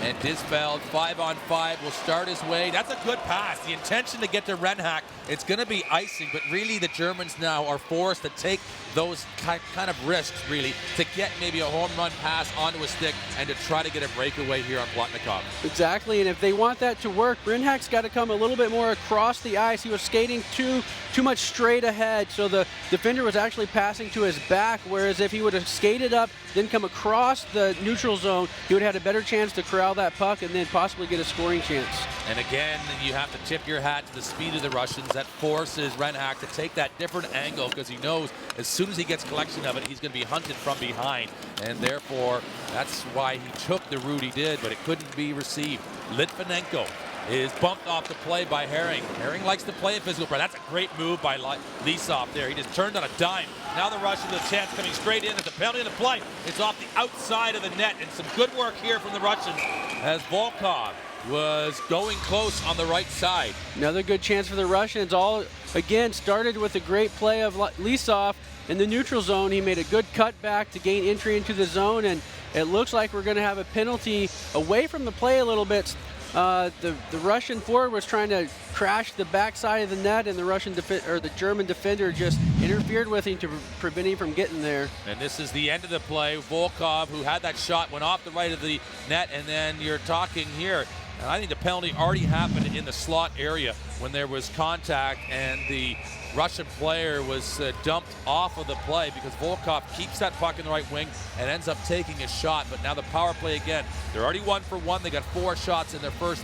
and Disfeld 5-on-5 will start his way. That's a good pass. The intention to get to Renhack, it's going to be icing, but really the Germans now are forced to take those kind of risks, really, to get maybe a home run pass onto a stick and to try to get a breakaway here on Plotnikov. Exactly, and if they want that to work, Renhack's got to come a little bit more across the ice. He was skating too much straight ahead, so the defender was actually passing to his back, whereas if he would have skated up, then come across the neutral zone, he would have had a better chance to corral that puck and then possibly get a scoring chance. And again, you have to tip your hat to the speed of the Russians. That forces Renhack to take that different angle, because he knows as soon as he gets collection of it, he's going to be hunted from behind. And therefore, that's why he took the route he did, but it couldn't be received. Litvinenko is bumped off the play by Herring. Herring likes to play a physical play. That's a great move by Lisov there. He just turned on a dime. Now the Russians with a chance coming straight in. There's a penalty in the play. It's off the outside of the net, and some good work here from the Russians as Volkov was going close on the right side. Another good chance for the Russians. All, again, started with a great play of Lisov in the neutral zone. He made a good cutback to gain entry into the zone, and it looks like we're going to have a penalty away from the play a little bit. The Russian forward was trying to crash the backside of the net, and the German defender just interfered with him to prevent him from getting there. And this is the end of the play. Volkov, who had that shot, went off the right of the net, and then you're talking here. And I think the penalty already happened in the slot area when there was contact, and the Russian player was dumped off of the play, because Volkov keeps that puck in the right wing and ends up taking a shot. But now the power play again. They're already 1 for 1. They got 4 shots in their first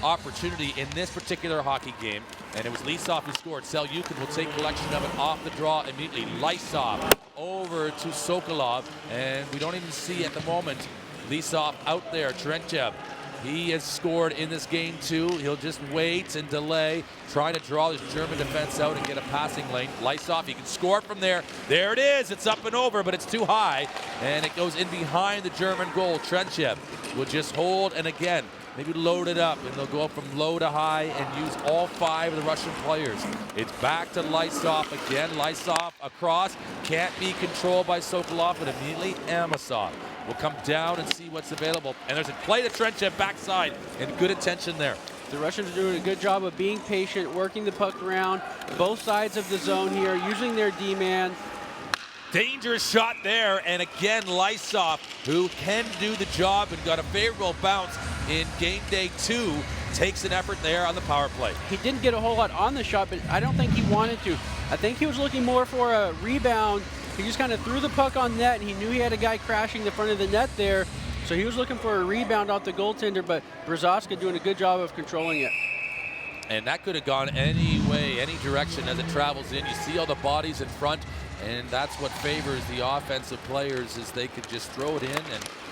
opportunity in this particular hockey game, and it was Lisov who scored. Selyukhin will take collection of it off the draw immediately. Lisov over to Sokolov, and we don't even see at the moment Lisov out there. Trentchev, he has scored in this game too. He'll just wait and delay, trying to draw this German defense out and get a passing lane. Lisov, he can score from there. There it is. It's up and over, but it's too high, and it goes in behind the German goal. Trentchev will just hold, and again, maybe load it up, and they'll go from low to high and use all 5 of the Russian players. It's back to Lisov again. Lisov across, can't be controlled by Sokolov, but immediately Amasov will come down and see what's available. And there's a play to Trentchev backside, and good attention there. The Russians are doing a good job of being patient, working the puck around both sides of the zone here, using their D-man. Dangerous shot there, and again, Lysov, who can do the job and got a favorable bounce in game day 2, takes an effort there on the power play. He didn't get a whole lot on the shot, but I don't think he wanted to. I think he was looking more for a rebound. He just kind of threw the puck on net, and he knew he had a guy crashing the front of the net there, so he was looking for a rebound off the goaltender, but Brzozowska doing a good job of controlling it. And that could have gone any way, any direction as it travels in. You see all the bodies in front, and that's what favors the offensive players, is they could just throw it in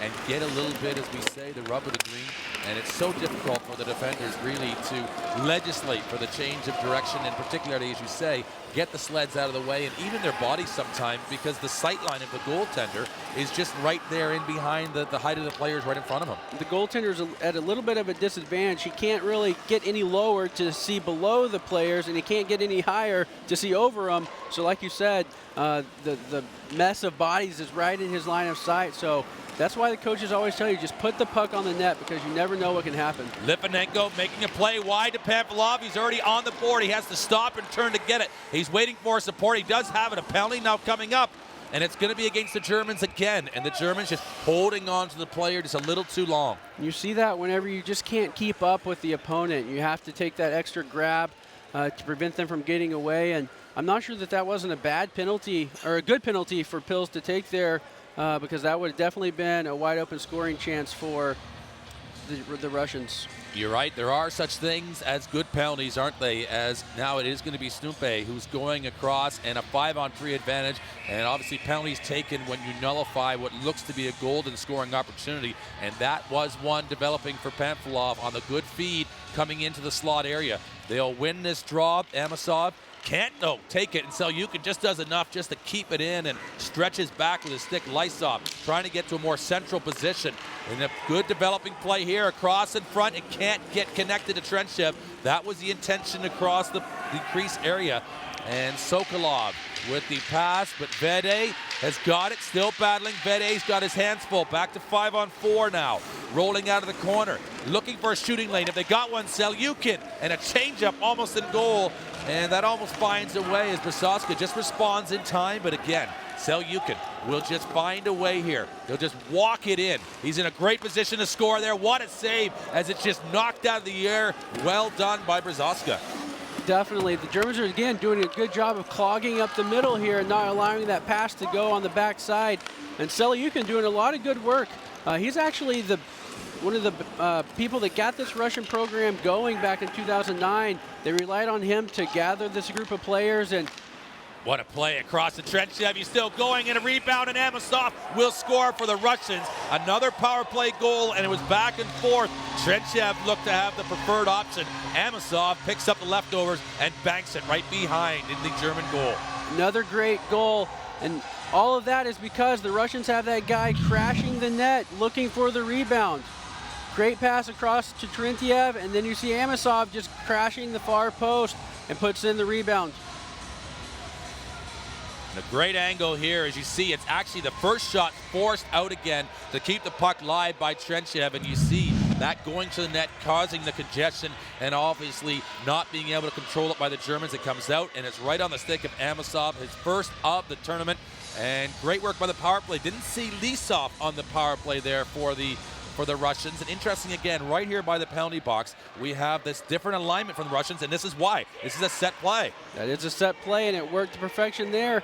and get a little bit, as we say, the rub of the green. And it's so difficult for the defenders really to legislate for the change of direction, and particularly, as you say, get the sleds out of the way and even their bodies sometimes, because the sight line of the goaltender is just right there in behind the height of the players right in front of him. The goaltender's at a little bit of a disadvantage. He can't really get any lower to see below the players, and he can't get any higher to see over them. So like you said, the mess of bodies is right in his line of sight. So that's why the coaches always tell you, just put the puck on the net, because you never know what can happen. Lipanenko making a play wide to Pamphilov. He's already on the board. He has to stop and turn to get it. He's waiting for support. He does have it. A penalty now coming up, and it's going to be against the Germans again. And the Germans just holding on to the player just a little too long. You see that whenever you just can't keep up with the opponent. You have to take that extra grab to prevent them from getting away. And I'm not sure that that wasn't a bad penalty, or a good penalty for Pils to take there, because that would have definitely been a wide open scoring chance for the Russians. You're right. There are such things as good penalties, aren't they? As now it is going to be Stumpe who's going across, and a 5-on-3 advantage. And obviously penalties taken when you nullify what looks to be a golden scoring opportunity. And that was one developing for Pamphilov on the good feed coming into the slot area. They'll win this draw. Amosov can't take it, and Selyukhin just does enough just to keep it in and stretches back with his stick. Lysov trying to get to a more central position. And a good developing play here across in front. It can't get connected to Trenchev. That was the intention across the crease area. And Sokolov with the pass, but Vede has got it, still battling. Vede's got his hands full. Back to 5-on-4 now. Rolling out of the corner, looking for a shooting lane. If they got one, Selyukhin, and a changeup almost in goal. And that almost finds a way as Brzozowska just responds in time. But again, Selyukhin will just find a way here. He'll just walk it in. He's in a great position to score there. What a save as it's just knocked out of the air. Well done by Brzozowska. Definitely. The Germans are, again, doing a good job of clogging up the middle here and not allowing that pass to go on the backside. And Selyukhin doing a lot of good work. He's actually one of the people that got this Russian program going back in 2009. They relied on him to gather this group of players. And what a play across the Trenchev. He's still going, and a rebound, and Amosov will score for the Russians. Another power play goal, and it was back and forth. Trenchev looked to have the preferred option. Amosov picks up the leftovers and banks it right behind in the German goal. Another great goal, and all of that is because the Russians have that guy crashing the net, looking for the rebound. Great pass across to Trintiev, and then you see Amosov just crashing the far post and puts in the rebound. And a great angle here. As you see, it's actually the first shot forced out again to keep the puck live by Trenchev, and you see that going to the net, causing the congestion, and obviously not being able to control it by the Germans. It comes out, and it's right on the stick of Amosov, his first of the tournament. And great work by the power play. Didn't see Lysov on the power play there for the Russians. And interesting again, right here by the penalty box, we have this different alignment from the Russians, and this is why. This is a set play. That is a set play, and it worked to perfection there.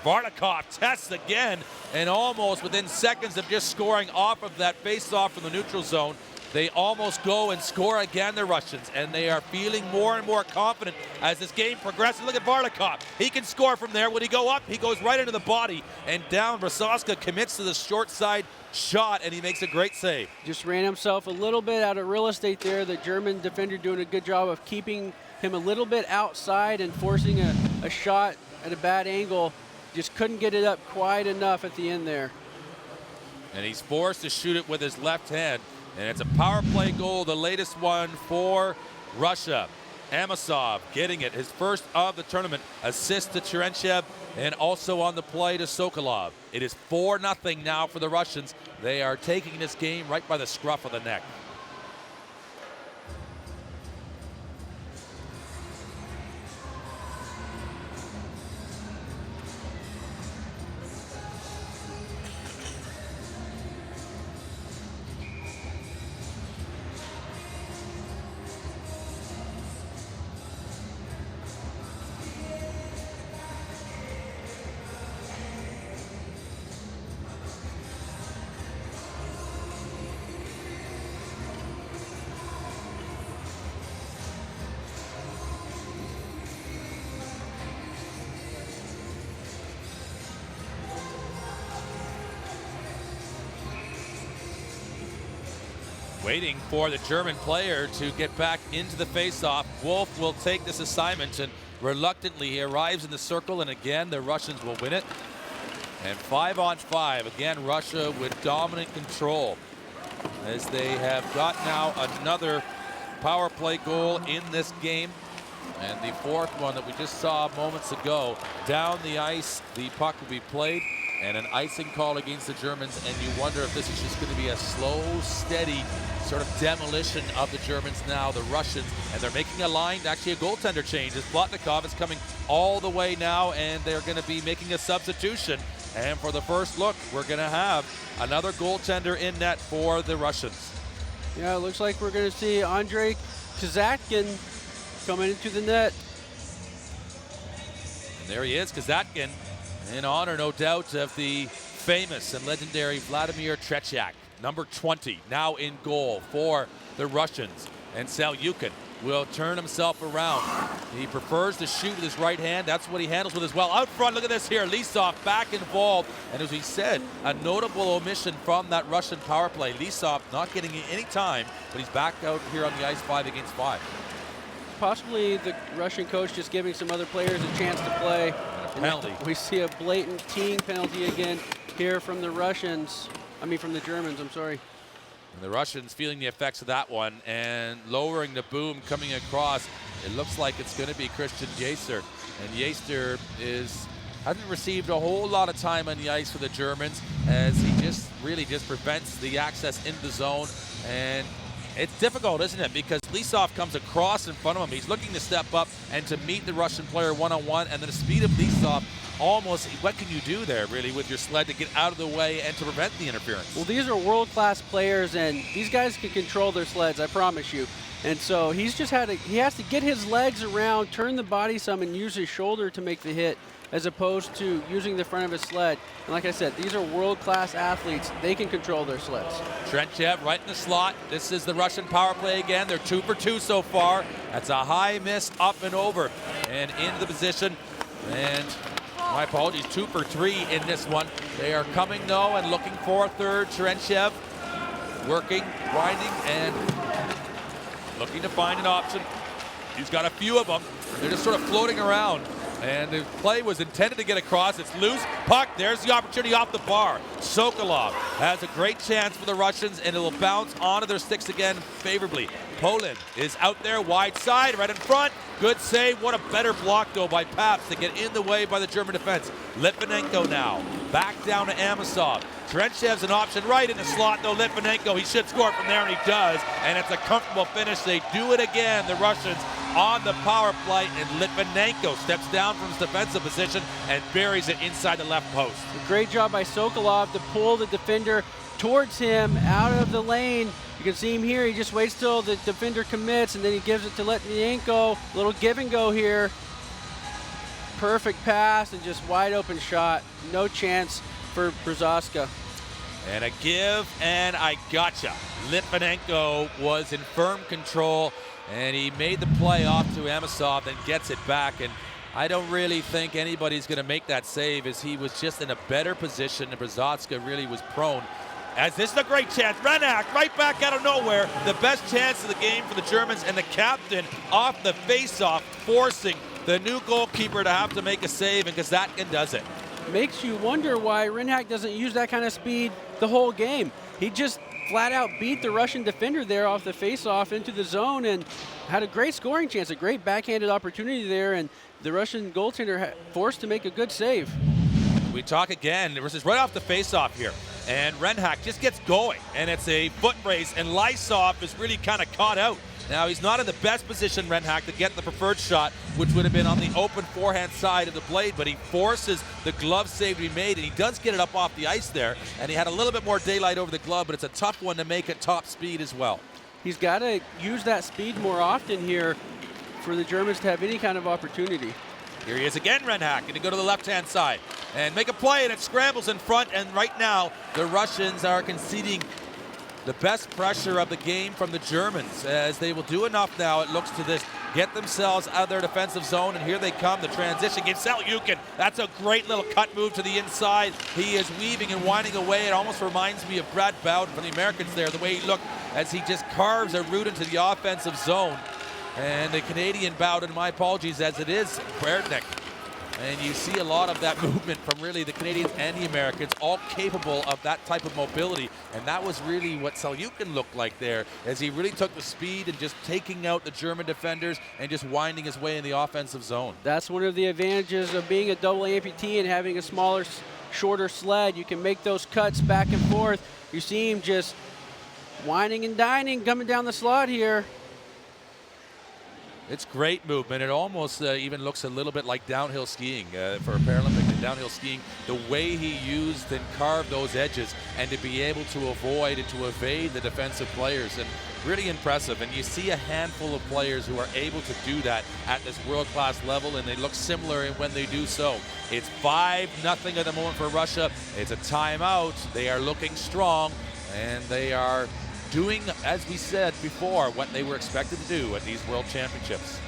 Varlikov tests again, and almost within seconds of just scoring off of that face-off from the neutral zone, they almost go and score again, the Russians, and they are feeling more and more confident as this game progresses. Look at Varlikov. He can score from there. When he go up, he goes right into the body and down. Brzozowska commits to the short side shot, and he makes a great save. Just ran himself a little bit out of real estate there. The German defender doing a good job of keeping him a little bit outside and forcing a shot at a bad angle. Just couldn't get it up quite enough at the end there. And he's forced to shoot it with his left hand. And it's a power play goal, the latest one for Russia. Amosov getting it, his first of the tournament. Assist to Trenchev, and also on the play to Sokolov. It is 4-0 now for the Russians. They are taking this game right by the scruff of the neck. Waiting for the German player to get back into the face-off. Wolf will take this assignment, and reluctantly he arrives in the circle, and again the Russians will win it. And 5-on-5, again Russia with dominant control, as they have got now another power play goal in this game. And the fourth one that we just saw moments ago. Down the ice, the puck will be played, and an icing call against the Germans, and you wonder if this is just going to be a slow, steady sort of demolition of the Germans now, the Russians, and they're making a line, actually a goaltender change, as Plotnikov is coming all the way now, and they're going to be making a substitution. And for the first look, we're going to have another goaltender in net for the Russians. Yeah, it looks like we're going to see Andrei Kazatkin coming into the net. And there he is, Kazatkin, in honor, no doubt, of the famous and legendary Vladimir Tretiak, number 20, now in goal for the Russians. And Selyukhin will turn himself around. He prefers to shoot with his right hand. That's what he handles with as well. Out front, look at this here. Lisov back involved. And as we said, a notable omission from that Russian power play. Lisov not getting any time, but he's back out here on the ice 5-against-5. Possibly the Russian coach just giving some other players a chance to play. And a penalty. We see a blatant teeing penalty again here from the Russians. From the Germans, I'm sorry. And the Russians feeling the effects of that one and lowering the boom coming across. It looks like it's going to be Christian Jaeger. And Jaeger hasn't received a whole lot of time on the ice for the Germans, as he just really prevents the access into the zone. And it's difficult, isn't it? Because Lisov comes across in front of him. He's looking to step up and to meet the Russian player one-on-one, and the speed of Lisov, almost, what can you do there really with your sled to get out of the way and to prevent the interference? Well, these are world-class players, and these guys can control their sleds, I promise you. And so he has to get his legs around, turn the body some, and use his shoulder to make the hit, as opposed to using the front of his sled. And like I said, these are world-class athletes. They can control their sleds. Trentchev right in the slot. This is the Russian power play again. They're 2 for 2 so far. That's a high miss, up and over, and into the position. And my apologies, 2 for 3 in this one. They are coming though and looking for a third. Trentchev working, grinding, and looking to find an option. He's got a few of them. They're just sort of floating around. And the play was intended to get across. It's loose. Puck, there's the opportunity off the bar. Sokolov has a great chance for the Russians, and it will bounce onto their sticks again favorably. Poland is out there, wide side, right in front. Good save. What a better block, though, by Paps to get in the way by the German defense. Litvinenko now back down to Amosov. Trentchev's an option right in the slot, though. Litvinenko, he should score from there, and he does. And it's a comfortable finish. They do it again, the Russians, on the power play, and Litvinenko steps down from his defensive position and buries it inside the left post. A great job by Sokolov to pull the defender towards him out of the lane. You can see him here. He just waits till the defender commits, and then he gives it to Litvinenko. Little give and go here. Perfect pass and just wide open shot. No chance for Brzoska. And a give, and I gotcha. Litvinenko was in firm control, and he made the play off to Amosov and gets it back. And I don't really think anybody's going to make that save, as he was just in a better position, and Brzoska really was prone. As this is a great chance. Rennack right back out of nowhere. The best chance of the game for the Germans, and the captain off the face-off, forcing the new goalkeeper to have to make a save, and Kazatkin does it. Makes you wonder why Rennack doesn't use that kind of speed the whole game. He just flat out beat the Russian defender there off the face-off into the zone and had a great scoring chance, a great backhanded opportunity there, and the Russian goaltender forced to make a good save. We talk again, this is right off the face-off here, and Rennack just gets going, and it's a foot race, and Lysov is really kind of caught out. Now, he's not in the best position, Rennack, to get the preferred shot, which would have been on the open forehand side of the blade, but he forces the glove save to be made, and he does get it up off the ice there, and he had a little bit more daylight over the glove, but it's a tough one to make at top speed as well. He's got to use that speed more often here for the Germans to have any kind of opportunity. Here he is again, Rennack, going to go to the left-hand side and make a play, and it scrambles in front, and right now the Russians are conceding the best pressure of the game from the Germans, as they will do enough now, it looks, to this, get themselves out of their defensive zone, and here they come, the transition game. Selyukhin, that's a great little cut move to the inside. He is weaving and winding away. It almost reminds me of Brad Bowden from the Americans there, the way he looked as he just carves a route into the offensive zone. And the Canadian bout, and my apologies as it is, Berdnik. And you see a lot of that movement from really the Canadians and the Americans, all capable of that type of mobility. And that was really what Selyukhin looked like there, as he really took the speed and just taking out the German defenders and just winding his way in the offensive zone. That's one of the advantages of being a double amputee and having a smaller, shorter sled. You can make those cuts back and forth. You see him just whining and dining coming down the slot here. It's great movement. It almost even looks a little bit like downhill skiing for Paralympic and downhill skiing. The way he used and carved those edges and to be able to avoid and to evade the defensive players, and really impressive. And you see a handful of players who are able to do that at this world-class level, and they look similar when they do so. It's 5-0 at the moment for Russia. It's a timeout. They are looking strong, and they are doing, as we said before, what they were expected to do at these World Championships.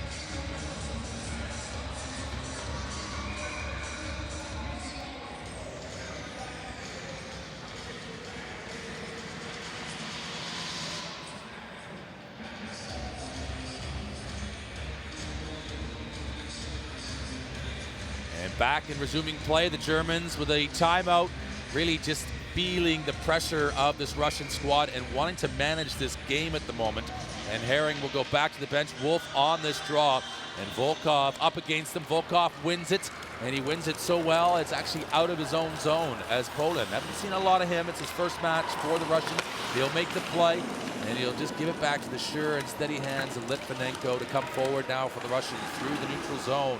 And back and resuming play, the Germans with a timeout, really just feeling the pressure of this Russian squad and wanting to manage this game at the moment. And Herring will go back to the bench. Wolf on this draw, and Volkov up against him. Volkov wins it, and he wins it so well, it's actually out of his own zone as Poland. Haven't seen a lot of him. It's his first match for the Russians. He'll make the play, and he'll just give it back to the sure and steady hands of Litvinenko to come forward now for the Russians through the neutral zone.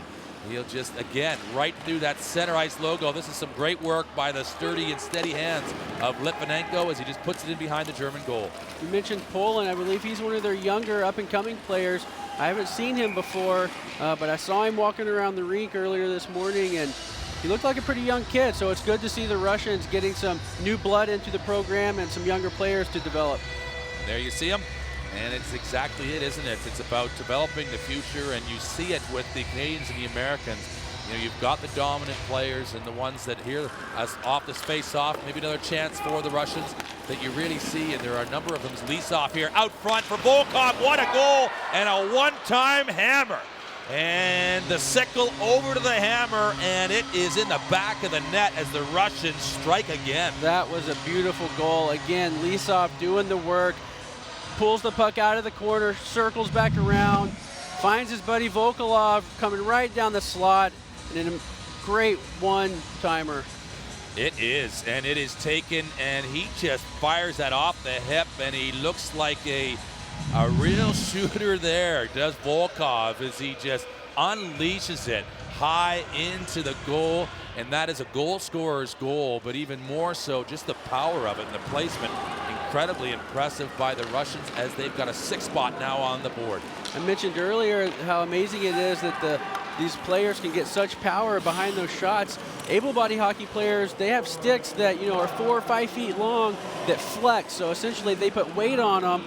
He'll just, again, right through that center ice logo. This is some great work by the sturdy and steady hands of Litvinenko as he just puts it in behind the German goal. You mentioned Poland. I believe he's one of their younger up-and-coming players. I haven't seen him before, but I saw him walking around the rink earlier this morning, and he looked like a pretty young kid. So it's good to see the Russians getting some new blood into the program and some younger players to develop. There you see him. And it's exactly it, isn't it? It's about developing the future, and you see it with the Canadians and the Americans. You know, you've got the dominant players and the ones that here as off this face-off, maybe another chance for the Russians that you really see, and there are a number of them. Lisov here out front for Volkov. What a goal, and a one-time hammer. And the sickle over to the hammer, and it is in the back of the net as the Russians strike again. That was a beautiful goal. Again, Lisov doing the work. Pulls the puck out of the corner, circles back around, finds his buddy Volkov coming right down the slot, and a great one-timer. It is, and it is taken, and he just fires that off the hip, and he looks like a real shooter there, does Volkov, as he just unleashes it high into the goal. And that is a goal scorer's goal, but even more so just the power of it and the placement. Incredibly impressive by the Russians as they've got a 6th spot now on the board. I mentioned earlier how amazing it is that these players can get such power behind those shots. Able-bodied hockey players, they have sticks that, you know, are 4 or 5 feet long that flex. So essentially they put weight on them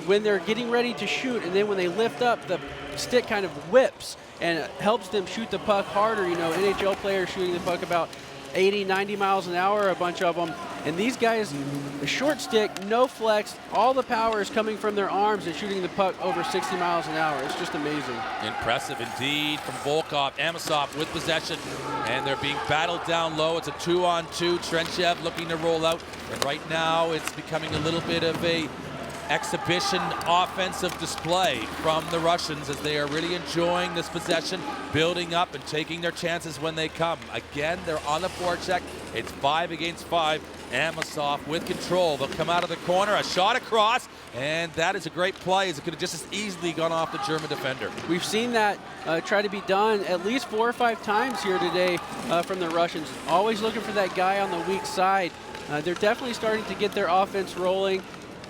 when they're getting ready to shoot, and then when they lift up, the stick kind of whips and it helps them shoot the puck harder. You know, NHL players shooting the puck about 80, 90 miles an hour, a bunch of them. And these guys, the short stick, no flex, all the power is coming from their arms and shooting the puck over 60 miles an hour. It's just amazing. Impressive indeed from Volkov. Amosov with possession, and they're being battled down low. It's a 2-on-2. Trenchev looking to roll out, and right now it's becoming a little bit of a exhibition offensive display from the Russians as they are really enjoying this possession, building up and taking their chances when they come. Again, they're on the forecheck. It's 5 against 5. Amosov with control. They'll come out of the corner, a shot across, and that is a great play as it could have just as easily gone off the German defender. We've seen that try to be done at least 4 or 5 times here today from the Russians. Always looking for that guy on the weak side. They're definitely starting to get their offense rolling,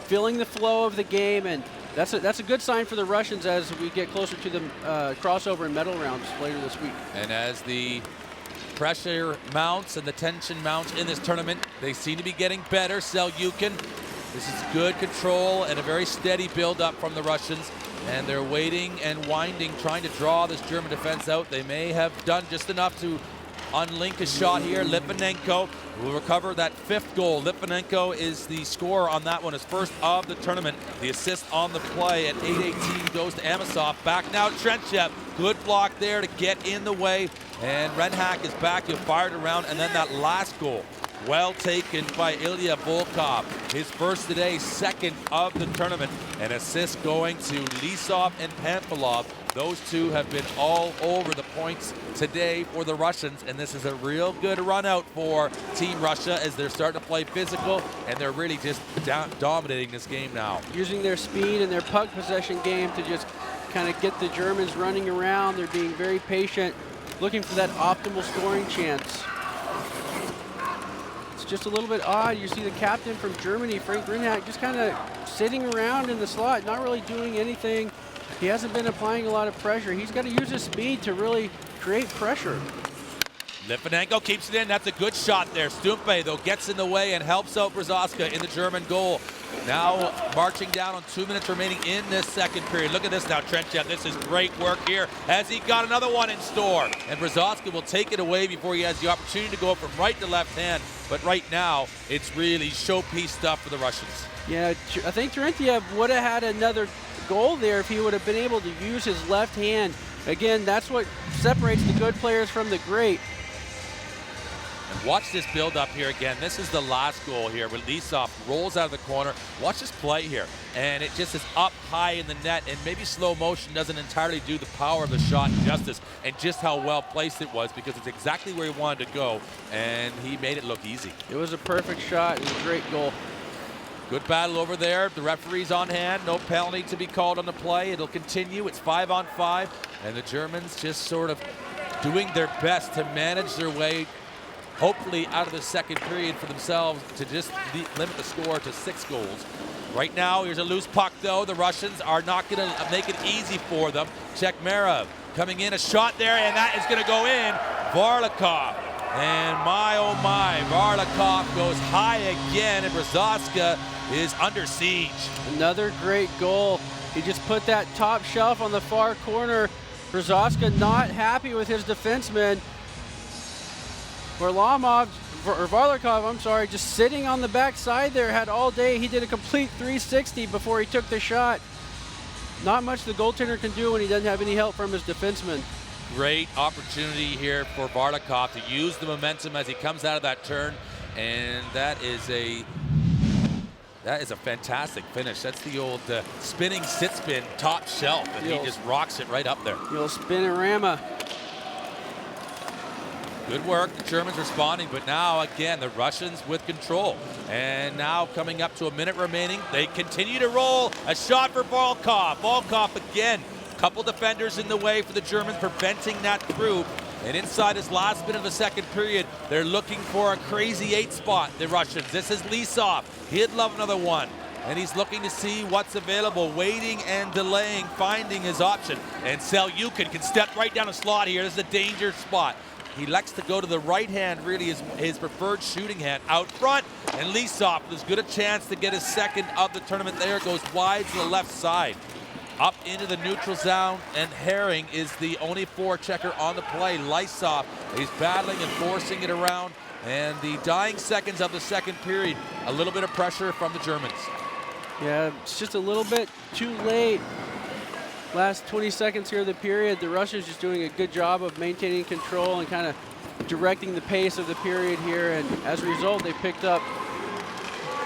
feeling the flow of the game, and that's a good sign for the Russians as we get closer to the crossover and medal rounds later this week. And as the pressure mounts and the tension mounts in this tournament, they seem to be getting better. Selyukhin, this is good control and a very steady build-up from the Russians, and they're waiting and winding, trying to draw this German defense out. They may have done just enough to unlink a shot here. Litvinenko will recover that 5th goal. Litvinenko is the scorer on that one, his first of the tournament. The assist on the play at 8:18 goes to Amosov. Back now, Trentchev. Good block there to get in the way. And Renhack is back. He fired around. And then that last goal, well taken by Ilya Volkov. His first today, 2nd of the tournament. An assist going to Lisov and Pamphilov. Those two have been all over the points today for the Russians, and this is a real good run out for Team Russia as they're starting to play physical, and they're really just dominating this game now. Using their speed and their puck possession game to just kind of get the Germans running around. They're being very patient, looking for that optimal scoring chance. It's just a little bit odd. You see the captain from Germany, Frank Renhack, just kind of sitting around in the slot, not really doing anything. He hasn't been applying a lot of pressure. He's got to use his speed to really create pressure. Litvinenko keeps it in. That's a good shot there. Stumpe, though, gets in the way and helps out Brzoska in the German goal. Now marching down on 2 minutes remaining in this second period. Look at this now, Trentchev. This is great work here as he got another one in store. And Brzoska will take it away before he has the opportunity to go from right to left hand. But right now, it's really showpiece stuff for the Russians. Yeah, I think Terentiev would have had another goal there if he would have been able to use his left hand. Again, that's what separates the good players from the great. And watch this build up here again. This is the last goal here where Lisov rolls out of the corner. Watch this play here. And it just is up high in the net, and maybe slow motion doesn't entirely do the power of the shot justice and just how well placed it was, because it's exactly where he wanted to go, and he made it look easy. It was a perfect shot. It was a great goal. Good battle over there. The referee's on hand. No penalty to be called on the play. It'll continue. It's 5-on-5. And the Germans just sort of doing their best to manage their way, hopefully out of the second period for themselves, to just limit the score to 6 goals. Right now, here's a loose puck, though. The Russians are not going to make it easy for them. Chekmerov coming in. A shot there, and that is going to go in. Varlikov. And my, oh my, Varlikov goes high again, and Brzoska is under siege. Another great goal. He just put that top shelf on the far corner. Brzoska not happy with his defenseman. Varlikov, I'm sorry, just sitting on the backside there, had all day. He did a complete 360 before he took the shot. Not much the goaltender can do when he doesn't have any help from his defenseman. Great opportunity here for Varlikov to use the momentum as he comes out of that turn, and that is a fantastic finish. That's the old spinning sit spin top shelf, and he just rocks it right up there. The old spinorama. Good work, the Germans responding, but now again the Russians with control. And now coming up to a minute remaining, they continue to roll. A shot for Volkov. Volkov again. Couple defenders in the way for the Germans, preventing that through. And inside his last minute of the second period, they're looking for a crazy 8 spot, the Russians. This is Lisov. He'd love another one. And he's looking to see what's available, waiting and delaying, finding his option. And Selyukhin can step right down the slot here. This is a danger spot. He likes to go to the right hand, really is his preferred shooting hand. Out front, and Lisov with as good a chance to get his second of the tournament there. Goes wide to the left side. Up into the neutral zone, and Herring is the only forechecker on the play. Lisov, he's battling and forcing it around. And the dying seconds of the second period, a little bit of pressure from the Germans. Yeah, it's just a little bit too late. Last 20 seconds here of the period, the Russians just doing a good job of maintaining control and kind of directing the pace of the period here. And as a result, they picked up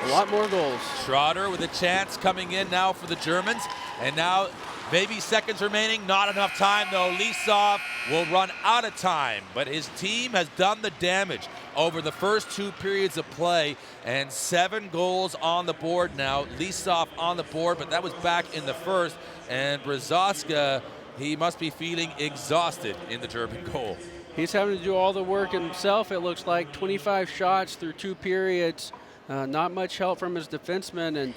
a lot more goals. Schroeder with a chance coming in now for the Germans. And now maybe seconds remaining, not enough time though. Lisov will run out of time, but his team has done the damage over the first 2 periods of play, and 7 goals on the board now. Lisov on the board, but that was back in the first. And Brzoska, he must be feeling exhausted in the German goal. He's having to do all the work himself, it looks like. 25 shots through 2 periods. Not much help from his defenseman. And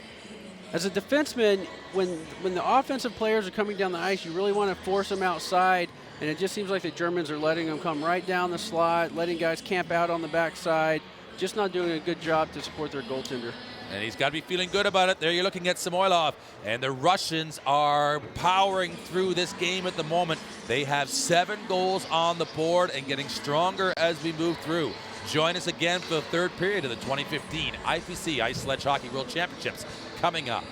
as a defenseman, when the offensive players are coming down the ice, you really want to force them outside. And it just seems like the Germans are letting them come right down the slot, letting guys camp out on the backside, just not doing a good job to support their goaltender. And he's got to be feeling good about it. There you're looking at Samoylov. And the Russians are powering through this game at the moment. They have 7 goals on the board and getting stronger as we move through. Join us again for the third period of the 2015 IPC Ice Sledge Hockey World Championships coming up.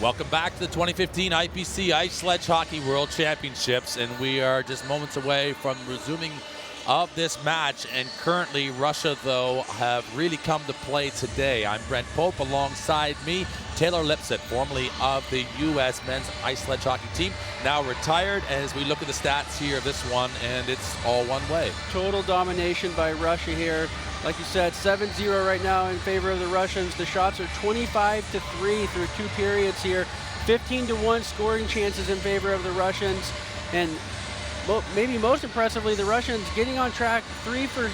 Welcome back to the 2015 IPC Ice Sledge Hockey World Championships, and we are just moments away from resuming of this match. And currently Russia, though, have really come to play today. I'm Brent Pope. Alongside me, Taylor Lipset, formerly of the U.S. men's ice sledge hockey team, now retired. As we look at the stats here of this one, and it's all one way. Total domination by Russia here. Like you said, 7-0 right now in favor of the Russians. The shots are 25-3 through 2 periods here. 15-1 scoring chances in favor of the Russians. And maybe most impressively, the Russians getting on track 3 for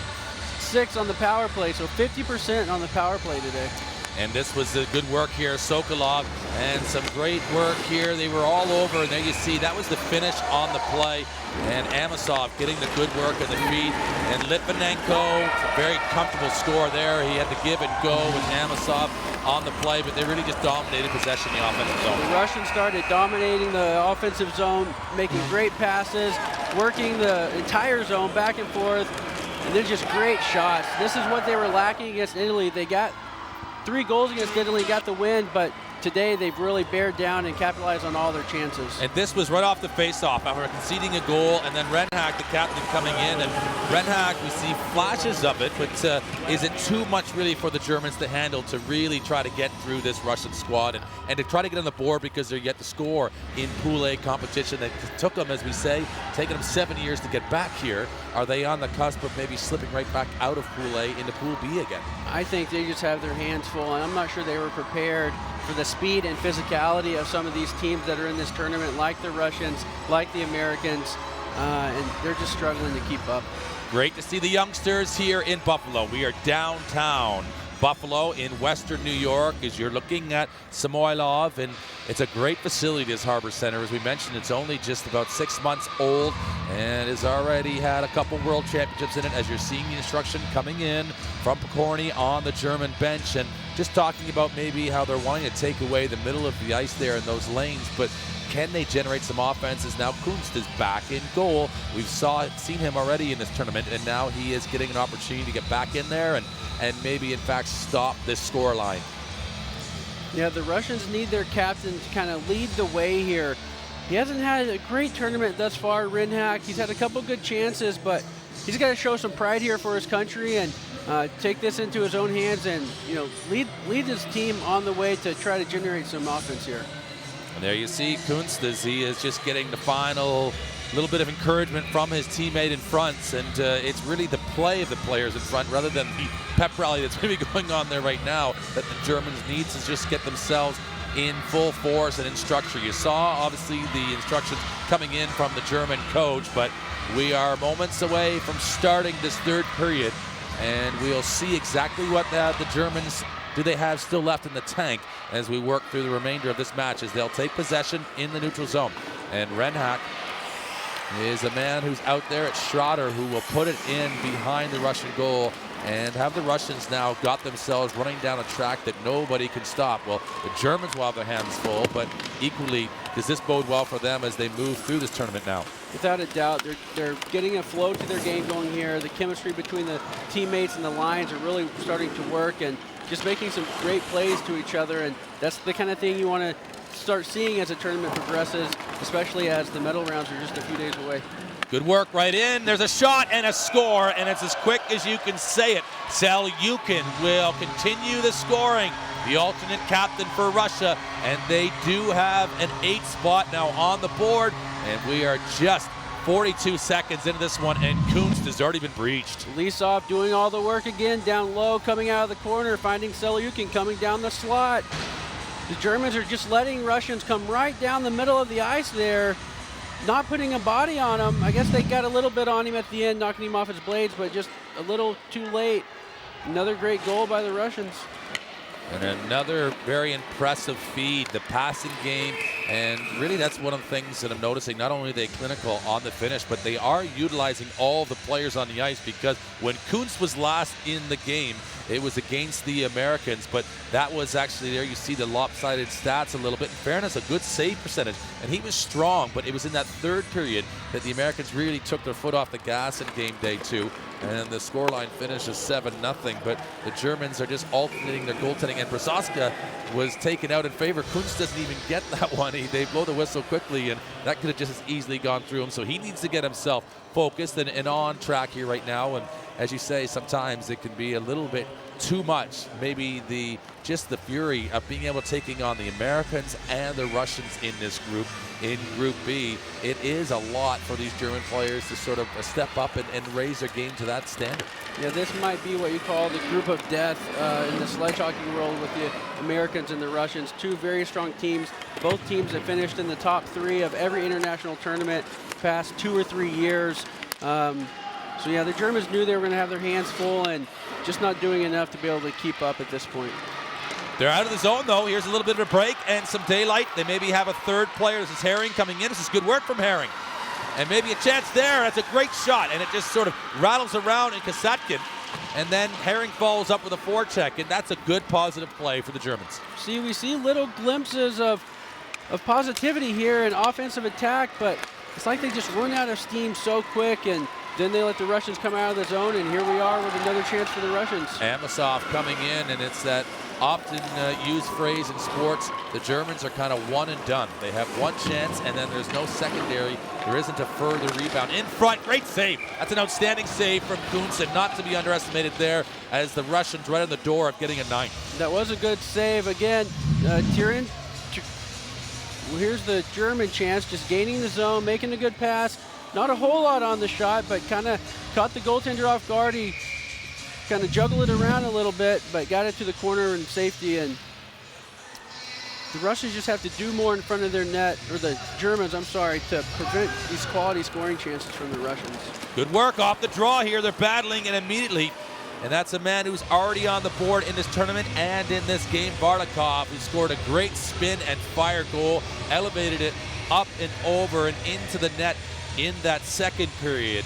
6 on the power play. So 50% on the power play today. And this was the good work here, Sokolov, and some great work here. They were all over, and there you see, that was the finish on the play. And Amosov getting the good work of the feet. And Litvinenko, very comfortable score there. He had to give and go with Amosov on the play, but they really just dominated possession in the offensive zone. The Russians started dominating the offensive zone, making great passes, working the entire zone back and forth, and then just great shots. This is what they were lacking against Italy. They got 3 goals against Italy, got the win, but today they've really bared down and capitalized on all their chances. And this was right off the face-off after conceding a goal, and then Renhak, the captain, coming in. And Renhak, we see flashes of it, but is it too much really for the Germans to handle to really try to get through this Russian squad and to try to get on the board, because they're yet to score in Pool A competition that took them, as we say, taking them 7 years to get back here. Are they on the cusp of maybe slipping right back out of Pool A into Pool B again? I think they just have their hands full, and I'm not sure they were prepared for the speed and physicality of some of these teams that are in this tournament, like the Russians, like the Americans, and they're just struggling to keep up. Great to see the youngsters here in Buffalo. We are downtown Buffalo in western New York as you're looking at Samoylov, and it's a great facility, this Harbor Center. As we mentioned, it's only just about 6 months old and has already had a couple world championships in it, as you're seeing the instruction coming in from Pokorny on the German bench, and just talking about maybe how they're wanting to take away the middle of the ice there in those lanes, but can they generate some offenses? Now Kunst is back in goal. We've seen him already in this tournament, and now he is getting an opportunity to get back in there and maybe in fact stop this score line. Yeah, the Russians need their captain to kind of lead the way here. He hasn't had a great tournament thus far, Renhak. He's had a couple good chances, but he's got to show some pride here for his country and take this into his own hands and, you know, lead his team on the way to try to generate some offense here. And there you see Kunst as he is just getting the final little bit of encouragement from his teammate in front, and it's really the play of the players in front rather than the pep rally that's maybe going on there right now that the Germans need to just get themselves in full force and in structure. You saw obviously the instructions coming in from the German coach, but we are moments away from starting this third period, and we'll see exactly what the Germans do they have still left in the tank as we work through the remainder of this match, as they'll take possession in the neutral zone. And Renhak is a man who's out there at Schroeder, who will put it in behind the Russian goal, and have the Russians now got themselves running down a track that nobody can stop. Well, the Germans will have their hands full, but equally, does this bode well for them as they move through this tournament now? Without a doubt, they're getting a flow to their game going here. The chemistry between the teammates and the lines are really starting to work, and just making some great plays to each other, and that's the kind of thing you want to start seeing as the tournament progresses, especially as the medal rounds are just a few days away. Good work right in. There's a shot and a score, and it's as quick as you can say it. Selyukhin will continue the scoring, the alternate captain for Russia, and they do have an 8th spot now on the board, and we are just 42 seconds into this one, and Kunst has already been breached. Lisov doing all the work again, down low, coming out of the corner, finding Selyukhin coming down the slot. The Germans are just letting Russians come right down the middle of the ice there, not putting a body on him. I guess they got a little bit on him at the end, knocking him off his blades, but just a little too late. Another great goal by the Russians. And another very impressive feed, the passing game, and really that's one of the things that I'm noticing. Not only are they clinical on the finish, but they are utilizing all the players on the ice, because when Kunst was last in the game, it was against the Americans, but that was actually, there you see the lopsided stats a little bit. In fairness, a good save percentage, and he was strong, but it was in that third period that the Americans really took their foot off the gas in game day 2. And the scoreline finishes 7-0, but the Germans are just alternating their goaltending, and Brzoska was taken out in favor. Kunz doesn't even get that one. They blow the whistle quickly, and that could have just as easily gone through him. So he needs to get himself focused and on track here right now. And as you say, sometimes it can be a little bit too much. Maybe just the fury of being able to taking on the Americans and the Russians in this group. In Group B, it is a lot for these German players to sort of step up and raise their game to that standard. Yeah, this might be what you call the group of death in the sledge hockey world with the Americans and the Russians. Two very strong teams. Both teams have finished in the top 3 of every international tournament past 2 or 3 years. So yeah, the Germans knew they were going to have their hands full and just not doing enough to be able to keep up at this point. They're out of the zone, though. Here's a little bit of a break and some daylight. They maybe have a third player. This is Herring coming in. This is good work from Herring. And maybe a chance there. That's a great shot. And it just sort of rattles around in Kasatkin. And then Herring follows up with a forecheck. And that's a good positive play for the Germans. See, we see little glimpses of positivity here in offensive attack, but it's like they just run out of steam so quick, and then they let the Russians come out of the zone, and here we are with another chance for the Russians. Amasov coming in, and it's that often used phrase in sports, the Germans are kind of one and done. They have one chance, and then there's no secondary. There isn't a further rebound. In front, great save. That's an outstanding save from Kunz, and not to be underestimated there as the Russians right on the door of getting a 9. That was a good save. Again, here's the German chance, just gaining the zone, making a good pass. Not a whole lot on the shot, but kind of caught the goaltender off guard. He kind of juggled it around a little bit, but got it to the corner in safety. And the Russians just have to do more in front of their net, or the Germans, I'm sorry, to prevent these quality scoring chances from the Russians. Good work off the draw here. They're battling, and immediately, and that's a man who's already on the board in this tournament and in this game, Barlikov, who scored a great spin and fire goal, elevated it up and over and into the net in that second period.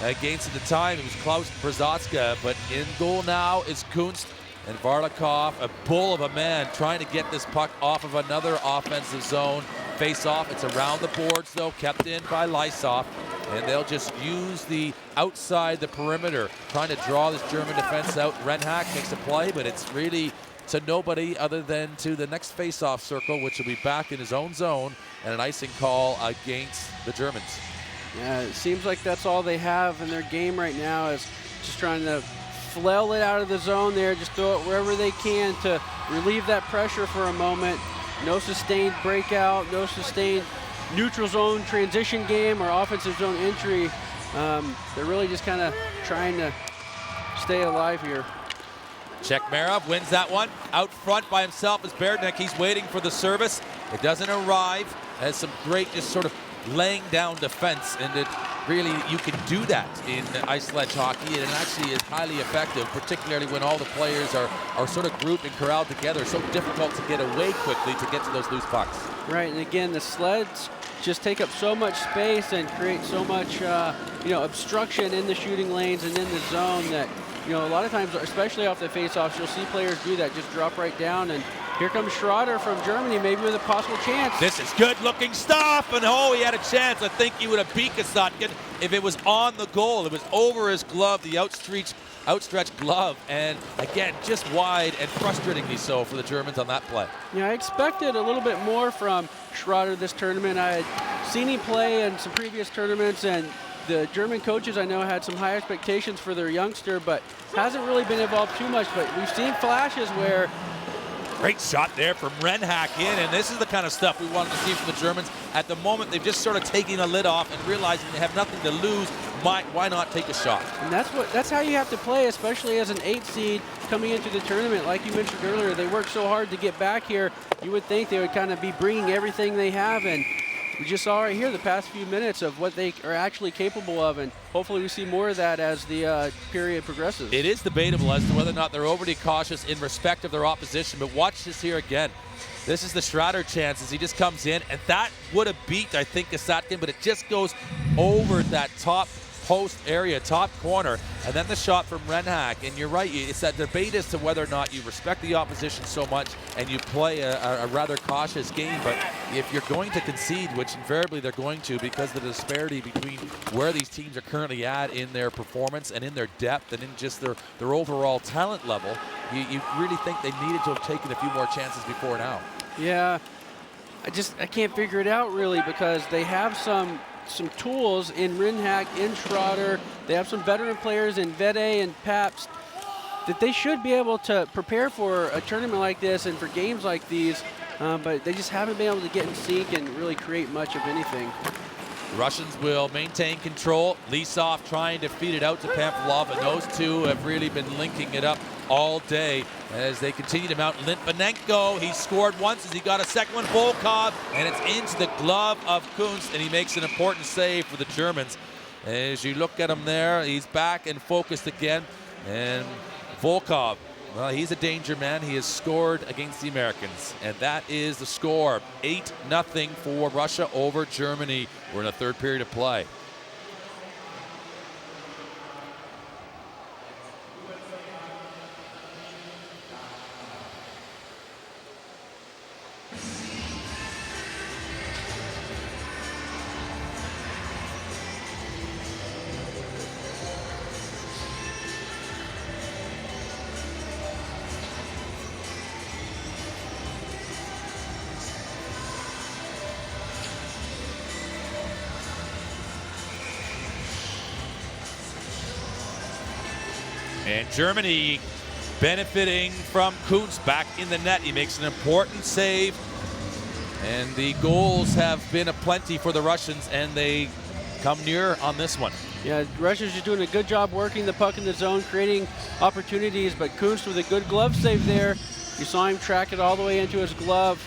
Against at the time, it was Klaus Brzoska, but in goal now is Kunst, and Barlikov, a bull of a man, trying to get this puck off of another offensive zone face-off. It's around the boards, though, kept in by Lysov, and they'll just use the outside the perimeter, trying to draw this German defense out. Renhack makes a play, but it's really to nobody other than to the next face-off circle, which will be back in his own zone, and an icing call against the Germans. Yeah, it seems like that's all they have in their game right now, is just trying to flail it out of the zone there, just throw it wherever they can to relieve that pressure for a moment. No sustained breakout, no sustained neutral zone transition game or offensive zone entry. They're really just kind of trying to stay alive here. Chekmerov wins that one. Out front by himself is Berdnik. He's waiting for the service. It doesn't arrive. Has some great just sort of laying down defense, and it really, you can do that in ice sledge hockey, and it actually is highly effective, particularly when all the players are sort of grouped and corralled together. So difficult to get away quickly to get to those loose pucks. Right, and again, the sleds just take up so much space and create so much obstruction in the shooting lanes and in the zone that, a lot of times, especially off the face-offs, you'll see players do that, just drop right down. And here comes Schroeder from Germany, maybe with a possible chance. This is good-looking stuff, and he had a chance. I think he would have beat Kasatkin if it was on the goal. It was over his glove, the outstretched glove, and again, just wide and frustratingly so for the Germans on that play. Yeah, I expected a little bit more from Schroeder this tournament. I had seen him play in some previous tournaments, and the German coaches, I know, had some high expectations for their youngster, but hasn't really been involved too much. But we've seen flashes where... Great shot there from Renhack in, and this is the kind of stuff we wanted to see from the Germans. At the moment, they've just sort of taken a lid off and realizing they have nothing to lose. Why not take a shot? And that's how you have to play, especially as an 8 seed coming into the tournament. Like you mentioned earlier, they worked so hard to get back here. You would think they would kind of be bringing everything they have, and we just saw right here the past few minutes of what they are actually capable of, and hopefully we see more of that as the period progresses. It is debatable as to whether or not they're overly cautious in respect of their opposition, but watch this here again. This is the Schroeder chance as he just comes in, and that would have beat, I think, Kasatkin, but it just goes over that top post area, top corner, and then the shot from Renhack. And you're right, it's that debate as to whether or not you respect the opposition so much and you play a rather cautious game. But if you're going to concede, which invariably they're going to because of the disparity between where these teams are currently at in their performance and in their depth and in just their overall talent level, you really think they needed to have taken a few more chances before now. Yeah, I can't figure it out really, because they have some tools in Renhack, in Schroeder. They have some veteran players in Vede and Pabst that they should be able to prepare for a tournament like this and for games like these, but they just haven't been able to get in sync and really create much of anything. The Russians will maintain control. Lisov trying to feed it out to Pamphilov, and those two have really been linking it up all day as they continue to mount. Litvinenko, he scored once as he got a second one. Volkov, and it's into the glove of Kunst, and he makes an important save for the Germans. As you look at him there, he's back and focused again. And Volkov, well, he's a danger man. He has scored against the Americans, and that is the score. 8-0 for Russia over Germany. We're in the third period of play. And Germany benefiting from Kunst back in the net. He makes an important save. And the goals have been aplenty for the Russians, and they come near on this one. Yeah, Russians are doing a good job working the puck in the zone, creating opportunities, but Kunst with a good glove save there. You saw him track it all the way into his glove.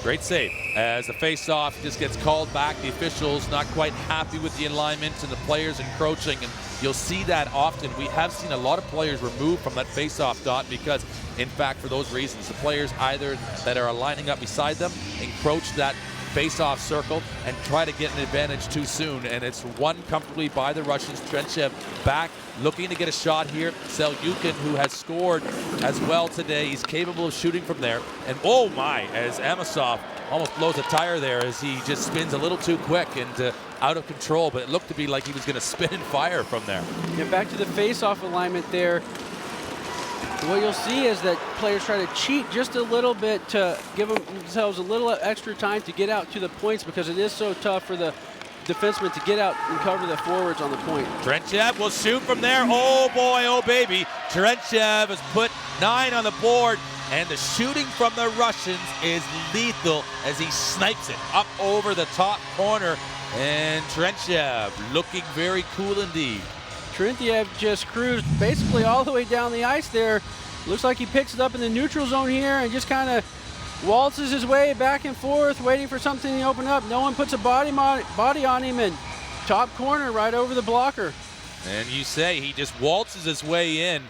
Great save as the face-off just gets called back. The officials not quite happy with the alignment and the players encroaching, and you'll see that often. We have seen a lot of players removed from that face-off dot because, in fact, for those reasons, the players either that are lining up beside them encroach that face-off circle and try to get an advantage too soon, and it's won comfortably by the Russians. Trenchev back, looking to get a shot here. Selyukin, who has scored as well today, he's capable of shooting from there. And oh my, as Amosov almost blows a tire there as he just spins a little too quick and out of control, but it looked to be like he was going to spin and fire from there. Yeah, back to the face-off alignment there. What you'll see is that players try to cheat just a little bit to give themselves a little extra time to get out to the points, because it is so tough for the defenseman to get out and cover the forwards on the point. Trenchev will shoot from there. Oh boy, oh baby. Trenchev has put 9 on the board, and the shooting from the Russians is lethal as he snipes it up over the top corner. And Trenchev looking very cool indeed. Trintiev just cruised basically all the way down the ice there. Looks like he picks it up in the neutral zone here and just kind of waltzes his way back and forth, waiting for something to open up. No one puts a body on him, and top corner right over the blocker. And you say he just waltzes his way in,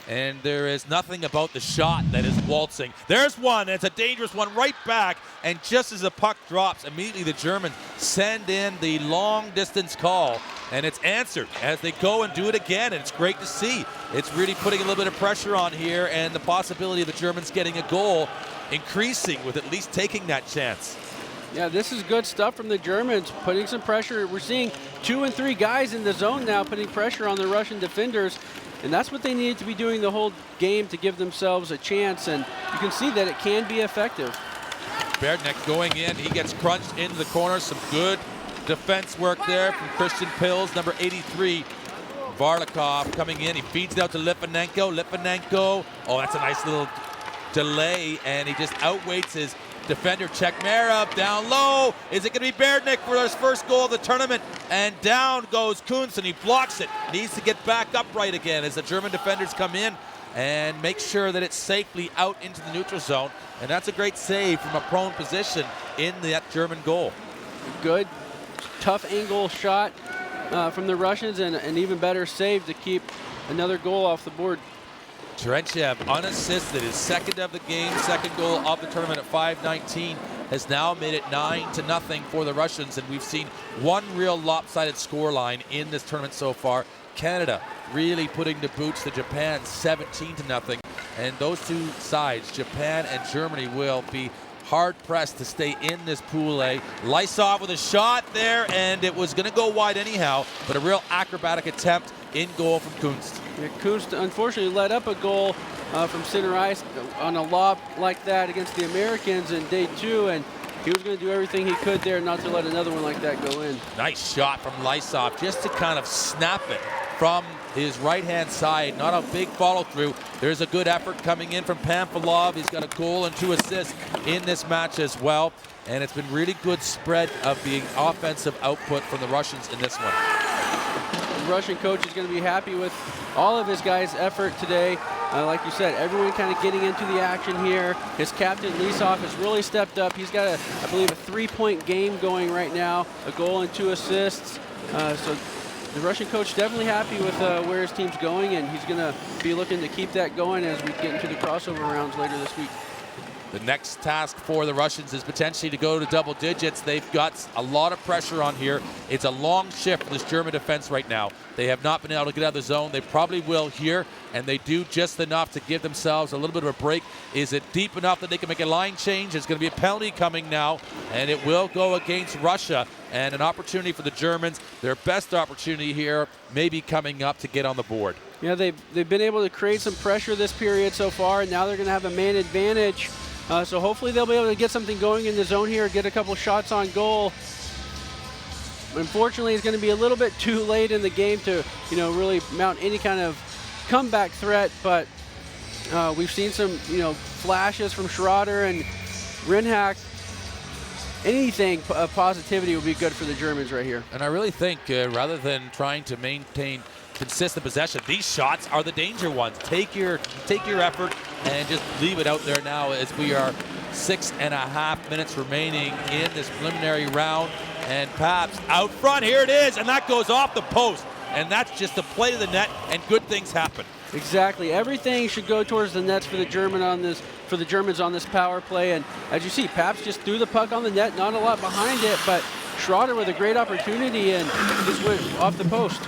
and there is nothing about the shot that is waltzing. There's one, and it's a dangerous one right back, and just as the puck drops, immediately the Germans send in the long distance call, and it's answered as they go and do it again, and it's great to see. It's really putting a little bit of pressure on here, and the possibility of the Germans getting a goal increasing with at least taking that chance. Yeah, this is good stuff from the Germans, putting some pressure. We're seeing 2 and 3 guys in the zone now putting pressure on the Russian defenders, and that's what they needed to be doing the whole game to give themselves a chance, and you can see that it can be effective. Berdnik going in, he gets crunched into the corner. Some good defense work there from Christian Pills, number 83. Varlikov coming in, he feeds it out to Litvinenko. Litvinenko, oh, that's a nice little delay, and he just outweights his defender. Chekmerov down low. Is it going to be Berdnik for his first goal of the tournament? And down goes Kunz, and he blocks it. Needs to get back upright again as the German defenders come in and make sure that it's safely out into the neutral zone. And that's a great save from a prone position in that German goal. Good, tough angle shot from the Russians, and an even better save to keep another goal off the board. Trenchev unassisted, his second of the game, second goal of the tournament at 5:19 has now made it 9-0 for the Russians, and we've seen one real lopsided scoreline in this tournament so far. Canada really putting the boots to Japan 17-0, and those two sides, Japan and Germany, will be hard-pressed to stay in this Pool A. Lysov with a shot there, and it was going to go wide anyhow, but a real acrobatic attempt in goal from Kunst. Yeah, Kunst unfortunately let up a goal from center ice on a lob like that against the Americans in day 2, and he was going to do everything he could there not to let another one like that go in. Nice shot from Lysov just to kind of snap it from his right-hand side. Not a big follow-through. There's a good effort coming in from Pamphilov. He's got a goal and 2 assists in this match as well. And it's been really good spread of the offensive output from the Russians in this one. The Russian coach is going to be happy with all of his guys' effort today. Like you said, everyone kind of getting into the action here. His captain, Lysov, has really stepped up. He's got, I believe, a 3-point game going right now, a goal and 2 assists. So the Russian coach definitely happy with where his team's going, and he's going to be looking to keep that going as we get into the crossover rounds later this week. The next task for the Russians is potentially to go to double digits. They've got a lot of pressure on here. It's a long shift for this German defense right now. They have not been able to get out of the zone. They probably will here, and they do just enough to give themselves a little bit of a break. Is it deep enough that they can make a line change? There's going to be a penalty coming now, and it will go against Russia, and an opportunity for the Germans. Their best opportunity here may be coming up to get on the board. Yeah, they've been able to create some pressure this period so far, and now they're going to have a man advantage. So hopefully they'll be able to get something going in the zone here, get a couple shots on goal. Unfortunately, it's going to be a little bit too late in the game to, really mount any kind of comeback threat. But we've seen some, flashes from Schroeder and Reinhard. Anything of positivity would be good for the Germans right here. And I really think rather than trying to maintain consistent possession, these shots are the danger ones. Take your effort and just leave it out there now, as we are 6.5 minutes remaining in this preliminary round. And Pabst out front, here it is, and that goes off the post. And that's just a play to the net, and good things happen. Exactly. Everything should go towards the nets for the Germans on this power play. And as you see, Pabst just threw the puck on the net, not a lot behind it, but Schroeder with a great opportunity and just went off the post.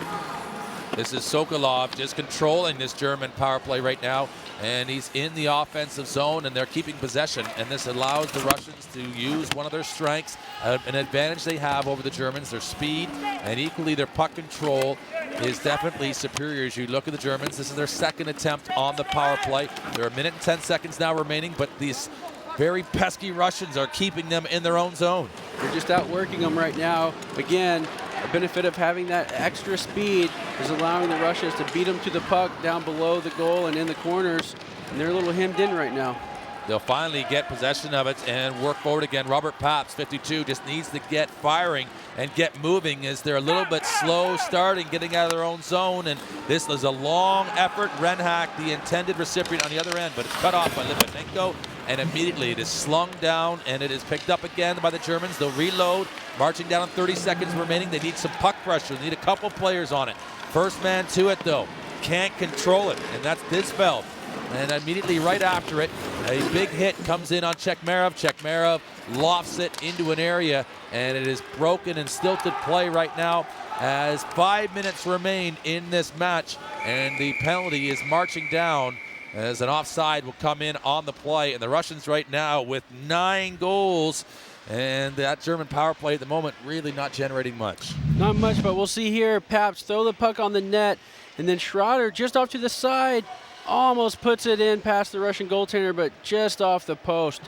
This is Sokolov just controlling this German power play right now, and he's in the offensive zone, and they're keeping possession, and this allows the Russians to use one of their strengths, an advantage they have over the Germans, their speed, and equally their puck control is definitely superior. As you look at the Germans, this is their second attempt on the power play. There are 1 minute and 10 seconds now remaining, but these very pesky Russians are keeping them in their own zone. They're just outworking them right now. Again, the benefit of having that extra speed is allowing the Russians to beat them to the puck down below the goal and in the corners, and they're a little hemmed in right now. They'll finally get possession of it and work forward again. Robert Pabst, 52, just needs to get firing and get moving, as they're a little bit slow starting, getting out of their own zone, and this is a long effort. Reinhard, the intended recipient on the other end, but it's cut off by Litvinenko, and immediately it is slung down, and it is picked up again by the Germans. They'll reload, marching down on 30 seconds remaining. They need some puck pressure. They need a couple players on it. First man to it, though. Can't control it, and that's Disfeld. And immediately right after it, a big hit comes in on Chekmarov. Chekmarov lofts it into an area, and it is broken and stilted play right now as 5 minutes remain in this match, and the penalty is marching down as an offside will come in on the play. And the Russians right now with 9 goals, and that German power play at the moment really not generating much. Not much, but we'll see here. Pabst throw the puck on the net, and then Schroeder just off to the side almost puts it in past the Russian goaltender, but just off the post.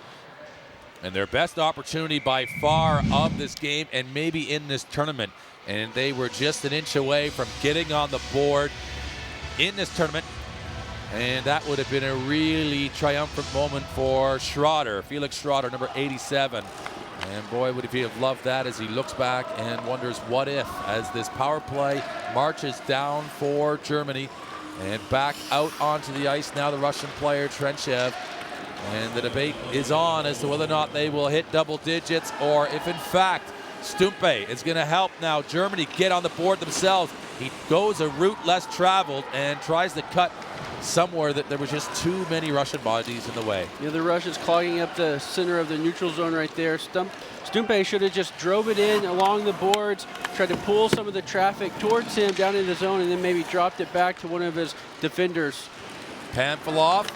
And their best opportunity by far of this game, and maybe in this tournament, and they were just an inch away from getting on the board in this tournament, and that would have been a really triumphant moment for Schroeder, Felix Schroeder, number 87. And boy, would he have loved that, as he looks back and wonders what if, as this power play marches down for Germany. And back out onto the ice now, the Russian player, Trenchev. And the debate is on as to whether or not they will hit double digits, or if in fact Stumpe is going to help now Germany get on the board themselves. He goes a route less traveled and tries to cut somewhere that there was just too many Russian bodies in the way. Yeah, the Russians clogging up the center of the neutral zone right there. Stumpe should have just drove it in along the boards, tried to pull some of the traffic towards him down in the zone, and then maybe dropped it back to one of his defenders. Pamphilov,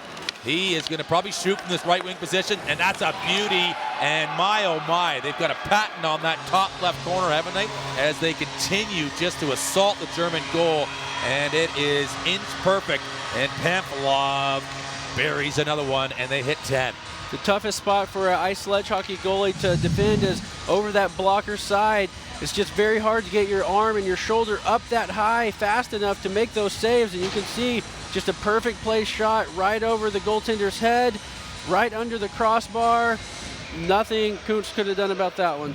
he is going to probably shoot from this right wing position, and that's a beauty. And my, oh my, they've got a patent on that top left corner, haven't they? As they continue just to assault the German goal, and it is inch perfect. And Pamphilov buries another one, and they hit 10. The toughest spot for an ice sledge hockey goalie to defend is over that blocker side. It's just very hard to get your arm and your shoulder up that high fast enough to make those saves, and you can see just a perfect place shot right over the goaltender's head, right under the crossbar. Nothing Kuntz could have done about that one.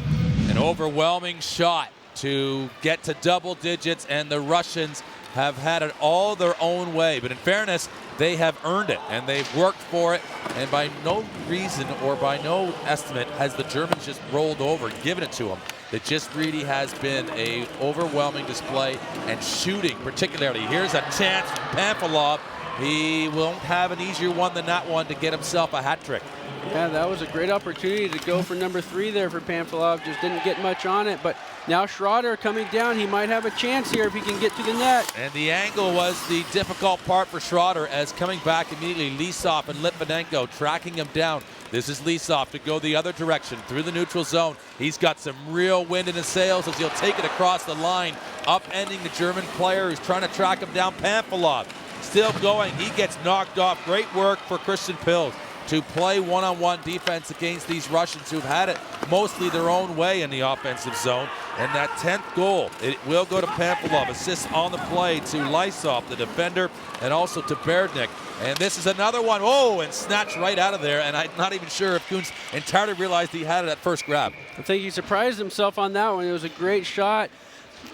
An overwhelming shot to get to double digits, and the Russians have had it all their own way. But in fairness, they have earned it, and they've worked for it. And by no reason or by no estimate has the Germans just rolled over and given it to them. It just really has been a overwhelming display, and shooting particularly. Here's a chance from Pamphilov. He won't have an easier one than that one to get himself a hat trick. Yeah, that was a great opportunity to go for number 3 there for Pamphilov. Just didn't get much on it, but now Schroeder coming down. He might have a chance here if he can get to the net. And the angle was the difficult part for Schroeder, as coming back immediately, Lisov and Litvinenko tracking him down. This is Lisov to go the other direction through the neutral zone. He's got some real wind in his sails as he'll take it across the line, upending the German player who's trying to track him down. Pamphilov still going. He gets knocked off. Great work for Christian Pils to play one-on-one defense against these Russians who've had it mostly their own way in the offensive zone. And that 10th goal, it will go to Pamphilov. Assists on the play to Lysov, the defender, and also to Berdnik. And this is another one. Oh, and snatched right out of there. And I'm not even sure if Kuntz entirely realized he had it at first grab. I think he surprised himself on that one. It was a great shot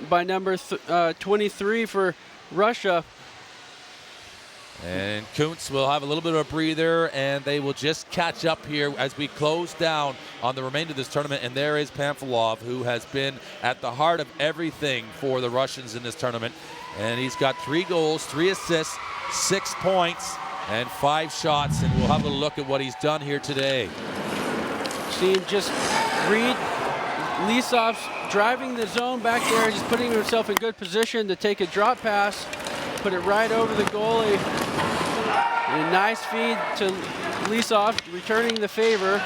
by number 23 for Russia. And Kuntz will have a little bit of a breather, and they will just catch up here as we close down on the remainder of this tournament. And there is Pamphilov, who has been at the heart of everything for the Russians in this tournament. And he's got 3 goals, 3 assists, 6 points, and 5 shots. And we'll have a look at what he's done here today. See him just read Lisov's driving the zone back there, just putting himself in good position to take a drop pass, put it right over the goalie. And a nice feed to Lisov, returning the favor.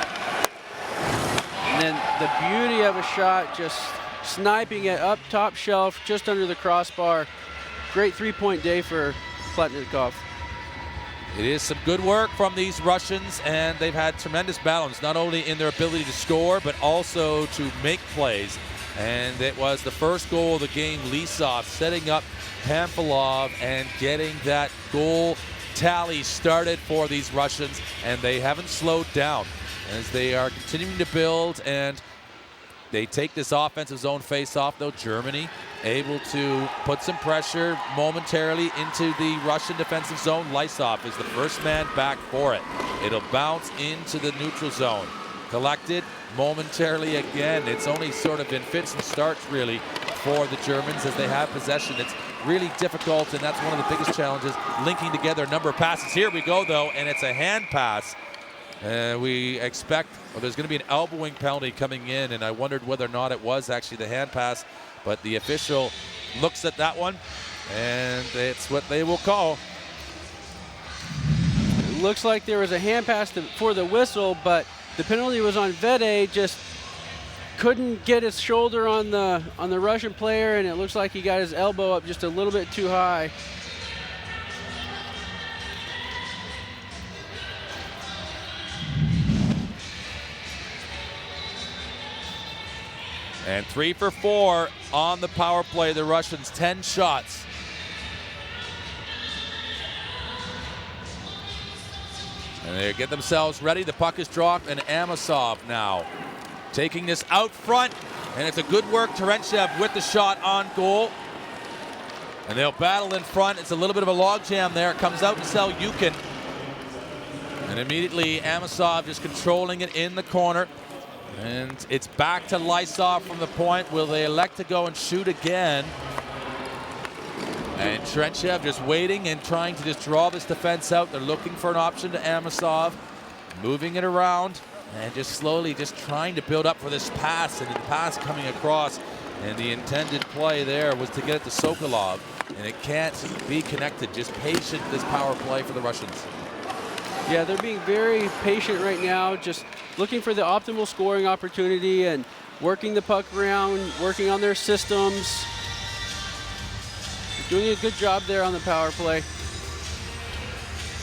And then the beauty of a shot, just sniping it up top shelf, just under the crossbar. Great 3-point day for Pletnikov. It is some good work from these Russians, and they've had tremendous balance, not only in their ability to score, but also to make plays. And it was the first goal of the game, Lisov setting up Pamphilov and getting that goal tally started for these Russians, and they haven't slowed down as they are continuing to build, and they take this offensive zone face-off, though. Germany able to put some pressure momentarily into the Russian defensive zone. Lysov is the first man back for it. It'll bounce into the neutral zone. Collected momentarily again. It's only sort of in fits and starts, really, for the Germans as they have possession. It's really difficult, and that's one of the biggest challenges, linking together a number of passes. Here we go, though, and it's a hand pass. We expect, well, there's going to be an elbowing penalty coming in, and I wondered whether or not it was actually the hand pass, but the official looks at that one, and it's what they will call. It looks like there was a hand pass for the whistle, but the penalty was on Vede. Just couldn't get his shoulder on the Russian player, and it looks like he got his elbow up just a little bit too high. And 3 for 4 on the power play. The Russians, 10 shots. And they get themselves ready. The puck is dropped, and Amosov now taking this out front. And it's a good work. Terentsev with the shot on goal. And they'll battle in front. It's a little bit of a logjam there. It comes out to Selyukin. And immediately Amosov just controlling it in the corner. And it's back to Lysov from the point. Will they elect to go and shoot again? And Trentchev just waiting and trying to just draw this defense out. They're looking for an option to Amasov, moving it around and just slowly just trying to build up for this pass, and the pass coming across. And the intended play there was to get it to Sokolov, and it can't be connected. Just patient, this power play for the Russians. Yeah, they're being very patient right now, just looking for the optimal scoring opportunity and working the puck around, working on their systems. Doing a good job there on the power play.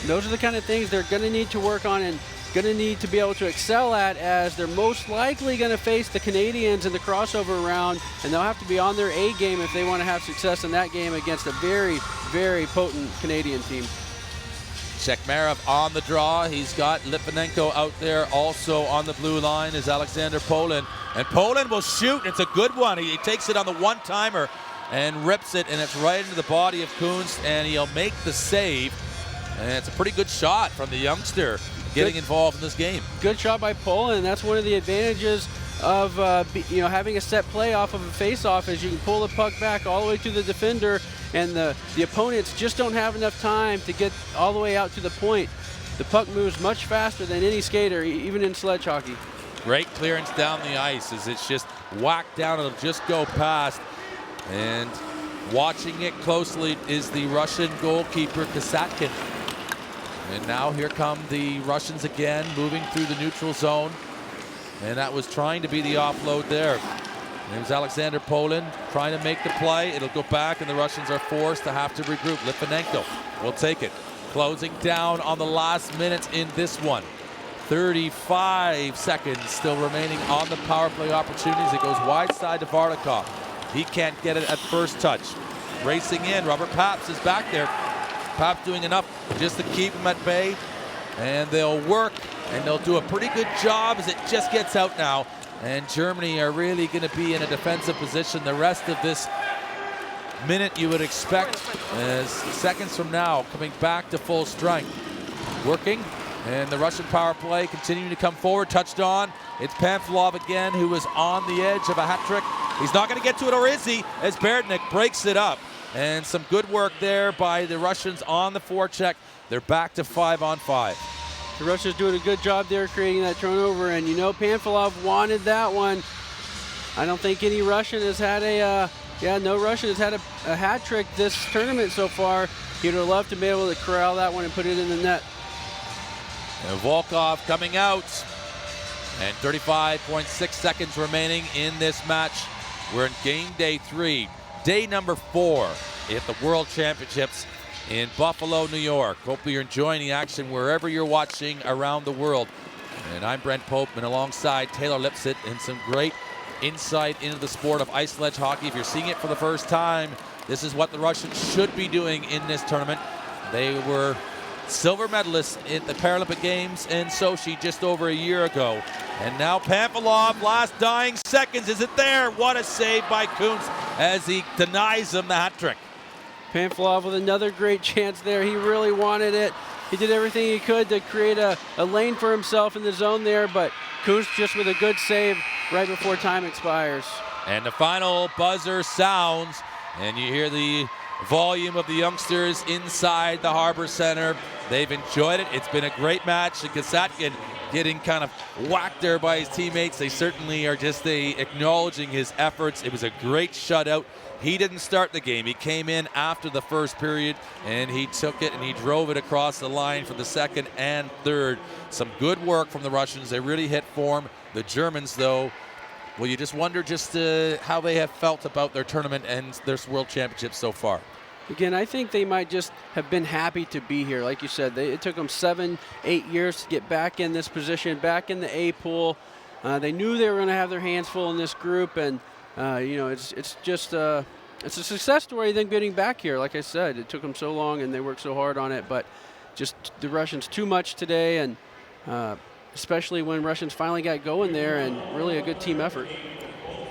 Those are the kind of things they're going to need to work on and going to need to be able to excel at, as they're most likely going to face the Canadians in the crossover round, and they'll have to be on their A game if they want to have success in that game against a very, very potent Canadian team. Shekmarov on the draw. He's got Litvinenko out there. Also on the blue line is Alexander Poland. And Poland will shoot. It's a good one. He takes it on the one-timer and rips it, and it's right into the body of Kunst, and he'll make the save. And it's a pretty good shot from the youngster getting involved in this game. Good shot by Poland. That's one of the advantages of having a set play off of a face-off, is you can pull the puck back all the way to the defender, and the opponents just don't have enough time to get all the way out to the point. The puck moves much faster than any skater, even in sledge hockey. Great clearance down the ice as it's just whacked down. It'll just go past. And watching it closely is the Russian goalkeeper, Kasatkin. And now here come the Russians again, moving through the neutral zone. And that was trying to be the offload there. It was Alexander Poland trying to make the play. It'll go back, and the Russians are forced to have to regroup. Litvinenko will take it. Closing down on the last minute in this one. 35 seconds still remaining on the power play opportunities. It goes wide side to Vardakov. He can't get it at first touch. Racing in, Robert Paps is back there. Paps doing enough just to keep him at bay. And they'll work, and they'll do a pretty good job as it just gets out now. And Germany are really going to be in a defensive position the rest of this minute, you would expect, as seconds from now coming back to full strength. Working, and the Russian power play continuing to come forward. Touched on. It's Pamphilov again, who was on the edge of a hat trick. He's not going to get to it, or is he? As Berdnik breaks it up. And some good work there by the Russians on the forecheck. They're back to 5-on-5. The Russians doing a good job there creating that turnover, and Pamphilov wanted that one. I don't think any Russian has had no Russian has had a hat trick this tournament so far. He'd have loved to be able to corral that one and put it in the net. And Volkov coming out, and 35.6 seconds remaining in this match. We're in game day 3, day number 4 at the World Championships in Buffalo, New York. Hope you're enjoying the action wherever you're watching around the world. And I'm Brent Pope, and alongside Taylor Lipsett, and some great insight into the sport of ice sledge hockey. If you're seeing it for the first time, this is what the Russians should be doing in this tournament. They were silver medalists at the Paralympic Games in Sochi just over a year ago. And now Pamphilov, last dying seconds. Is it there? What a save by Kunst as he denies him the hat trick. Pamphilov with another great chance there. He really wanted it. He did everything he could to create a lane for himself in the zone there, but Kunst just with a good save right before time expires. And the final buzzer sounds, and you hear the volume of the youngsters inside the Harbor Center. They've enjoyed it. It's been a great match. And Kasatkin getting kind of whacked there by his teammates. They certainly are just acknowledging his efforts. It was a great shutout. He didn't start the game. He came in after the first period, and he took it and he drove it across the line for the second and third. Some good work from the Russians. They really hit form. The Germans, though, well, you just wonder how they have felt about their tournament and their World Championships so far. Again, I think they might just have been happy to be here. Like you said, it took them 7-8 years to get back in this position, back in the A pool. They knew they were going to have their hands full in this group, and it's just it's a success story them getting back here. Like I said, it took them so long and they worked so hard on it, but just the Russians too much today, and especially when Russians finally got going there, and really a good team effort.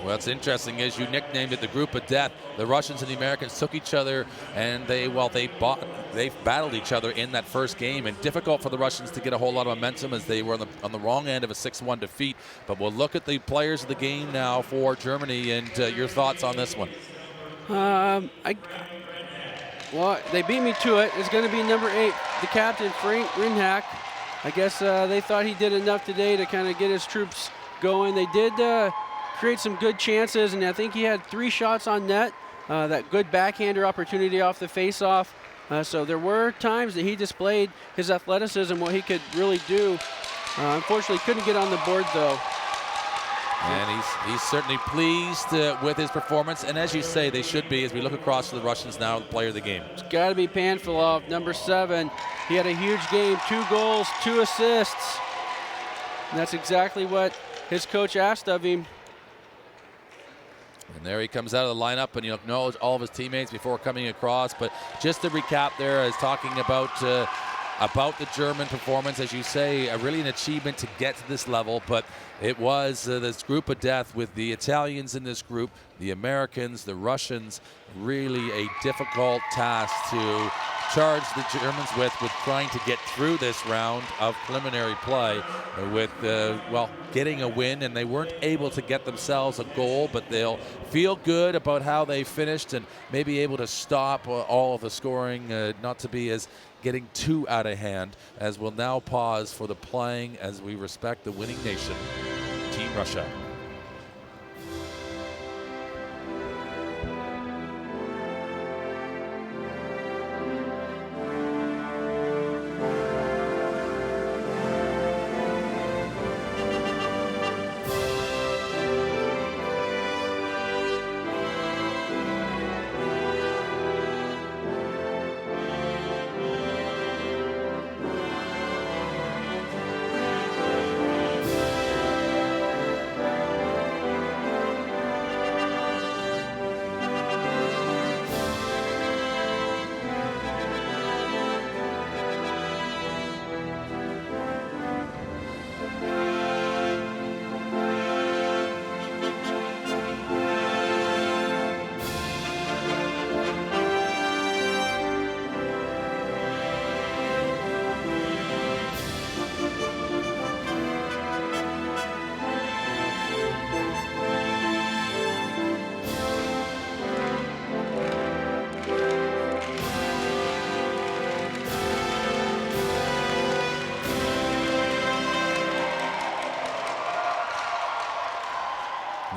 Well, it's interesting, as you nicknamed it, the group of death. The Russians and the Americans took each other, and they battled each other in that first game, and difficult for the Russians to get a whole lot of momentum as they were on the wrong end of a 6-1 defeat. But we'll look at the players of the game now for Germany, and your thoughts on this one. Well, they beat me to it. It's going to be number 8, the captain, Frank Rinhack. I guess they thought he did enough today to kind of get his troops going. They did create some good chances, and I think he had 3 shots on net. That good backhander opportunity off the face-off. So there were times that he displayed his athleticism, what he could really do. Unfortunately, couldn't get on the board, though. And he's certainly pleased with his performance. And as you say, they should be as we look across to the Russians now, the player of the game. It's got to be Panfilov, number 7. He had a huge game, 2 goals, 2 assists. And that's exactly what his coach asked of him. And there he comes out of the lineup, and you know all of his teammates before coming across. But just to recap there, is talking about the German performance, as you say, really an achievement to get to this level. But it was this group of death with the Italians in this group, the Americans, the Russians, really a difficult task to charge the Germans with trying to get through this round of preliminary play with, well, getting a win. And they weren't able to get themselves a goal, but they'll feel good about how they finished and maybe able to stop all of the scoring, not to be as getting too out of hand, as we'll now pause for the playing as we respect the winning nation, Team Russia.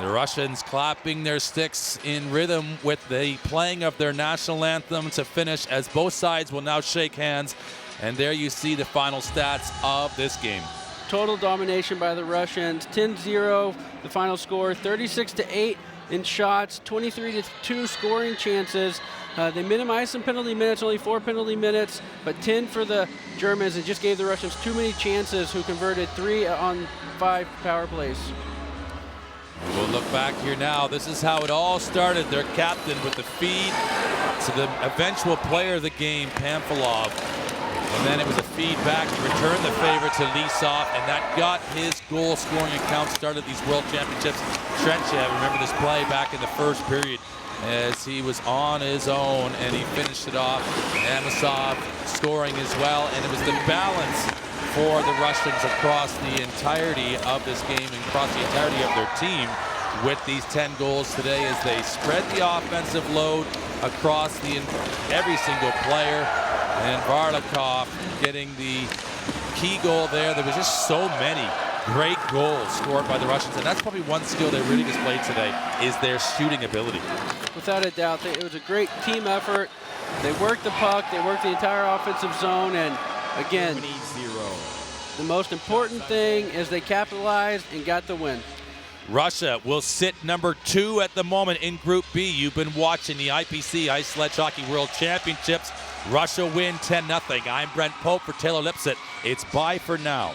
The Russians clapping their sticks in rhythm with the playing of their national anthem to finish, as both sides will now shake hands. And there you see the final stats of this game. Total domination by the Russians, 10-0 the final score, 36-8 in shots, 23-2 scoring chances. They minimized some penalty minutes, only 4 penalty minutes, but 10 for the Germans. It just gave the Russians too many chances, who converted 3 on 5 power plays. We'll look back here now. This is how it all started. Their captain with the feed to the eventual player of the game, Panfilov. And then it was a feed back to return the favor to Lisov, and that got his goal scoring account started these World Championships. Trentchev, remember this play back in the first period as he was on his own, and he finished it off. Amasov scoring as well, and it was the balance for the Russians across the entirety of this game and across the entirety of their team with these 10 goals today, as they spread the offensive load across every single player. And Varlikov getting the key goal there. There was just so many great goals scored by the Russians, and that's probably one skill they really displayed today, is their shooting ability. Without a doubt, it was a great team effort. They worked the puck, they worked the entire offensive zone, and again, the most important thing is they capitalized and got the win. Russia will sit number 2 at the moment in Group B. You've been watching the IPC Ice Sledge Hockey World Championships. Russia win 10-0. I'm Brent Pope for Taylor Lipsett. It's bye for now.